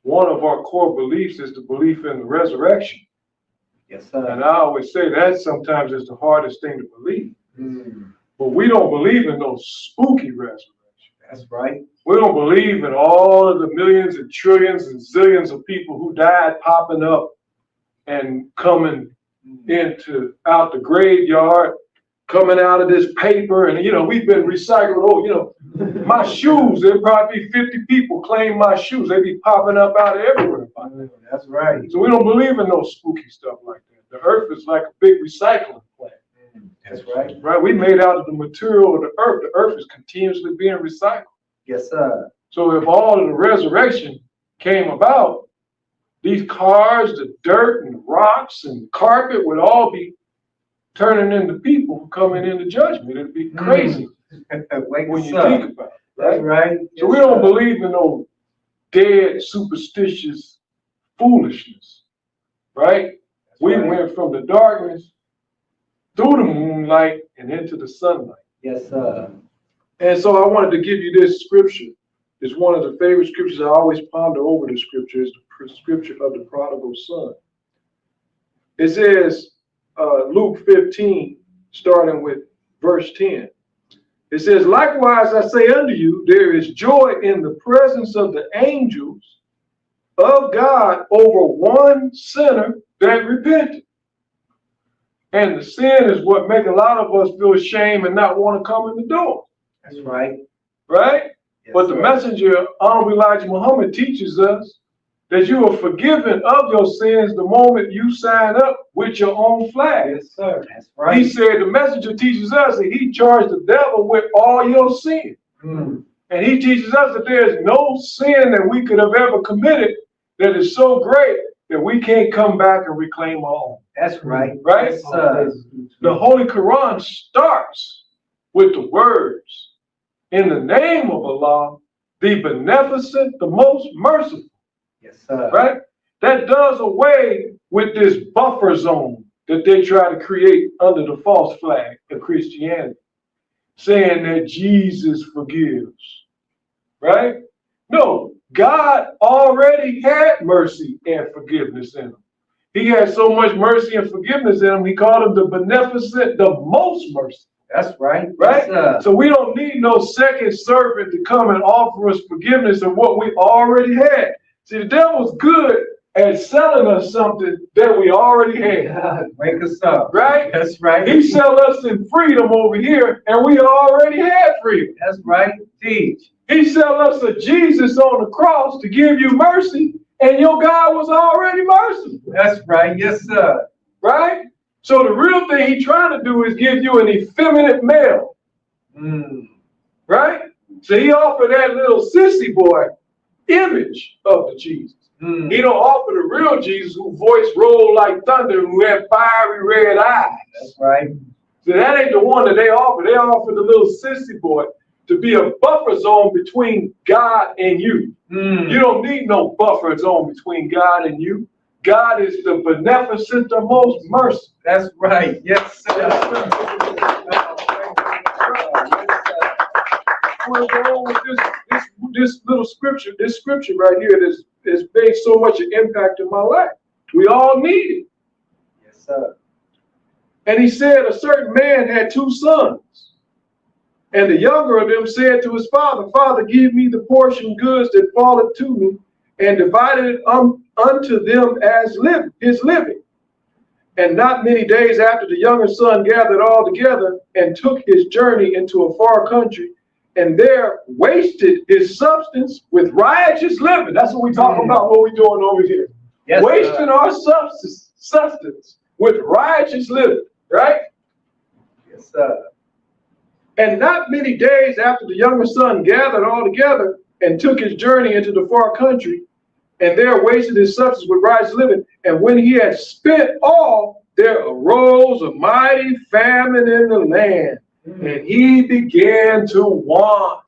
one of our core beliefs is the belief in the resurrection. Yes, sir. And I always say that sometimes is the hardest thing to believe. Mm. But we don't believe in those spooky resurrections. That's right. We don't believe in all of the millions and trillions and zillions of people who died popping up and coming out the graveyard, coming out of this paper. And, we've been recycled. My shoes, there'd probably be 50 people claim my shoes. They'd be popping up out of everywhere. That's right. So we don't believe in those spooky stuff like that. The earth is like a big recycling plant. That's right. Right? We made out of the material of the earth. The earth is continuously being recycled. Yes, sir. So if all of the resurrection came about, these cars, the dirt and rocks and carpet would all be turning into people coming into judgment. It'd be crazy when you think about it. Right? That's right. So we don't believe in no dead, superstitious foolishness. Right? We went from the darkness through the moonlight and into the sunlight. Yes, sir. And so I wanted to give you this scripture. It's one of the favorite scriptures. I always ponder over the scripture. It's the scripture of the prodigal son. It says, Luke 15, starting with verse 10. It says, likewise I say unto you, there is joy in the presence of the angels of God over one sinner that repented. And the sin is what make a lot of us feel shame and not want to come in the door. That's right. Right? Yes, but the messenger, Honorable Elijah Muhammad, teaches us that you are forgiven of your sins the moment you sign up with your own flag. Yes, sir. That's right. He said the messenger teaches us that he charged the devil with all your sin. Mm. And he teaches us that there is no sin that we could have ever committed that is so great that we can't come back and reclaim our own. That's right. Right? Yes, sir. The Holy Quran starts with the words, in the name of Allah, the beneficent, the most merciful. Yes, sir. Right? That does away with this buffer zone that they try to create under the false flag of Christianity, saying that Jesus forgives. Right? No, God already had mercy and forgiveness in him. He had so much mercy and forgiveness in him, he called him the beneficent, the most merciful. That's right. Right? Yes, so we don't need no second servant to come and offer us forgiveness of what we already had. See, the devil's good at selling us something that we already had. Wake us up. Right? That's right. He sell us in freedom over here, and we already had freedom. That's right. Teach. He sell us a Jesus on the cross to give you mercy, and your God was already merciful. That's right. Yes, sir. Right? So the real thing he's trying to do is give you an effeminate male. Mm. Right? So he offered that little sissy boy image of the Jesus. Mm. He don't offer the real Jesus whose voice rolled like thunder, who had fiery red eyes. That's right. So that ain't the one that they offer. They offer the little sissy boy to be a buffer zone between God and you. Mm. You don't need no buffer zone between God and you. God is the beneficent, the most merciful. That's right. Yes, sir. Yes, sir. I want to go on with this little scripture, this scripture right here that's made so much an impact in my life. We all need it. Yes, sir. And he said a certain man had two sons. And the younger of them said to his father, Father, give me the portion goods that falleth to me, and divided it unto them as his living. And not many days after, the younger son gathered all together and took his journey into a far country, and there wasted his substance with riotous living. That's what we talk about, what we're doing over here. Yes, wasting our substance with riotous living, right? Yes, sir. And not many days after, the younger son gathered all together and took his journey into the far country, and there wasted his substance with riotous living. And when he had spent all, there arose a mighty famine in the land, and he began to want.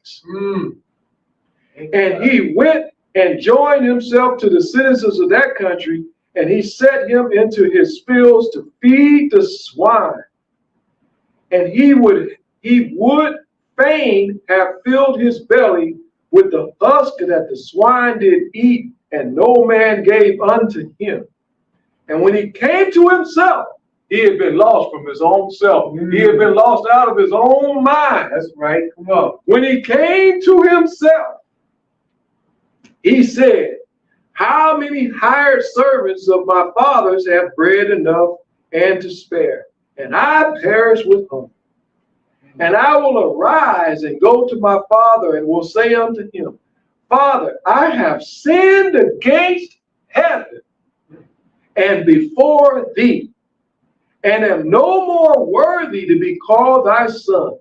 And he went and joined himself to the citizens of that country, and he set him into his fields to feed the swine. And he would fain have filled his belly with the husk that the swine did eat, and no man gave unto him. And when he came to himself, he had been lost from his own self. He had been lost out of his own mind. That's right. Come on. When he came to himself, he said, how many hired servants of my father's have bread enough and to spare, and I perish with hunger? And I will arise and go to my father, and will say unto him, Father, I have sinned against heaven and before thee, and am no more worthy to be called thy son.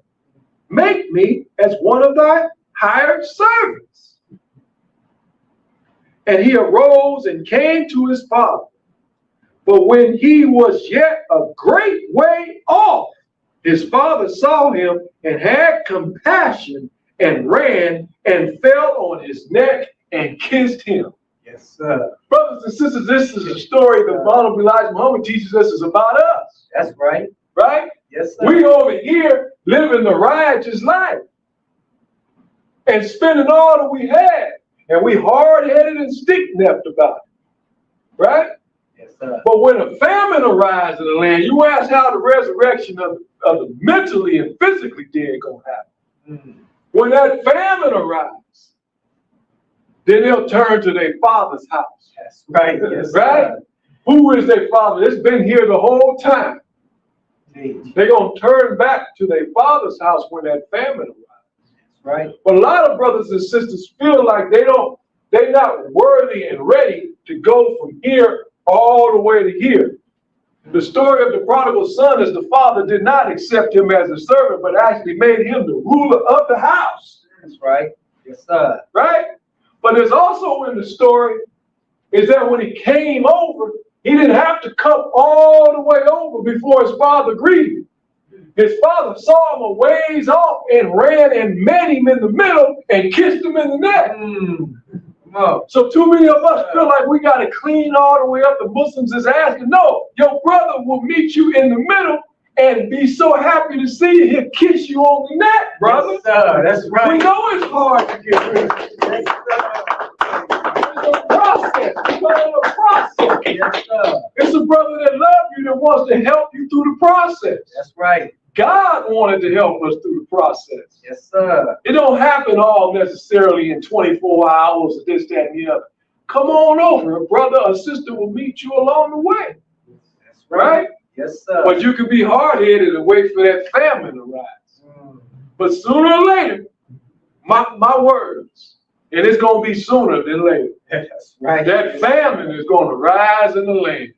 Make me as one of thy hired servants. And he arose and came to his father. But when he was yet a great way off, his father saw him and had compassion, and ran and fell on his neck and kissed him. Yes, sir. Brothers and sisters, this is a story that Honorable Elijah Muhammad teaches us is about us. That's right. Right? Yes, sir. We over here living the righteous life and spending all that we had, and we hard-headed and stiff-necked about it. Right? Yes, sir. But when a famine arises in the land, you ask how the resurrection of the mentally and physically dead gonna happen. When that famine arrives, then they'll turn to their father's house. That's right. Yes, right? Sir. Who is their father? It's been here the whole time. They're going to turn back to their father's house when that famine arrives. Right. But a lot of brothers and sisters feel like they're not worthy and ready to go from here all the way to here. The story of the prodigal son is the father did not accept him as a servant, but actually made him the ruler of the house. That's right. Yes, sir. Right? But there's also in the story is that when he came over, he didn't have to come all the way over before his father greeted him. His father saw him a ways off and ran and met him in the middle and kissed him in the neck. So too many of us feel like we got to clean all the way up. The Muslims is asking, no, your brother will meet you in the middle and be so happy to see you. He'll kiss you on the neck, brother. Yes, sir. That's right. We know it's hard to get rid of. It's a process. It's a process. Yes, sir. It's a brother that loves you that wants to help you through the process. That's right. God wanted to help us through the process. Yes, sir. It don't happen all necessarily in 24 hours or this, that, and the other. Come on over. A brother or sister will meet you along the way. That's right. Yes, sir. But you can be hard-headed and wait for that famine to rise. But sooner or later, my words, and it's going to be sooner than later. That's right. That famine is going to rise in the land.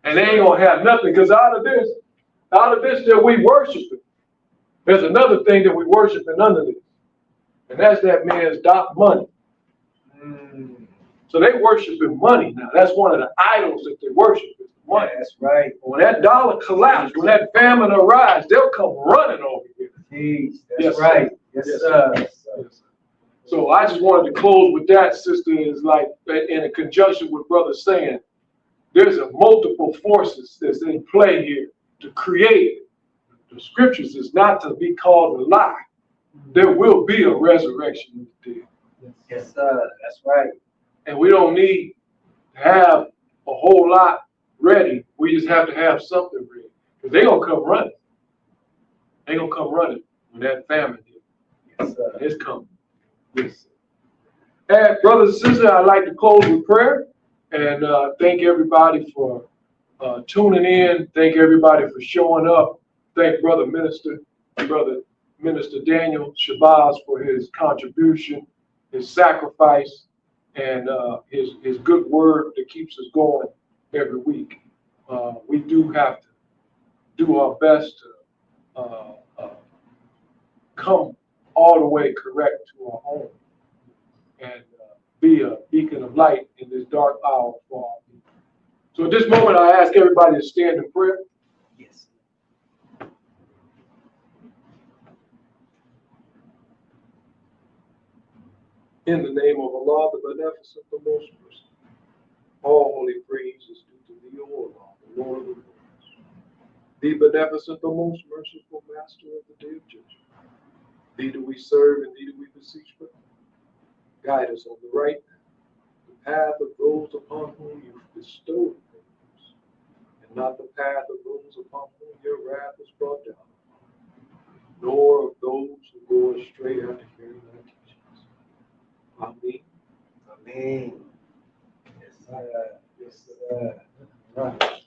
And they ain't going to have nothing, because out of this that we worshiping, there's another thing that we worshiping under this. And that's that man's money. So they worshiping money now. That's one of the idols that they worship is money. Yeah, that's right. When that dollar collapses, when that famine arrives, they'll come running over here. Jeez, that's Yes, right. sir. Yes, Yes, sir. Yes, sir. So I just wanted to close with that, sister, is like in a conjunction with brother saying, there's a multiple forces that's in play here to create. The scriptures is not to be called a lie. There will be a resurrection of the dead. Yes, sir. That's right. And we don't need to have a whole lot ready. We just have to have something ready. Because they're going to come running. They're going to come running when that famine hits. Yes, sir. It's coming. Yes. And brothers and sisters, I'd like to close with prayer. And thank everybody for tuning in. Thank everybody for showing up. Thank Brother Minister Daniel Shabazz for his contribution, his sacrifice, and his good word that keeps us going every week. We do have to do our best to come all the way correct to our home and be a beacon of light in this dark hour for our people. So at this moment, I ask everybody to stand in prayer. Yes. In the name of Allah, the Beneficent, the Most Merciful. All holy praise is due to thee, O Allah, the Lord of the Lords. The Beneficent, the Most Merciful Master of the Day of Judgment. Thee do we serve, and thee do we beseech for help. Guide us on the right path, the path of those upon whom you bestowed favors, and not the path of those upon whom your wrath is brought down, nor of those who go astray after hearing thy teachings. Amen. Amen. Yes, sir. Right.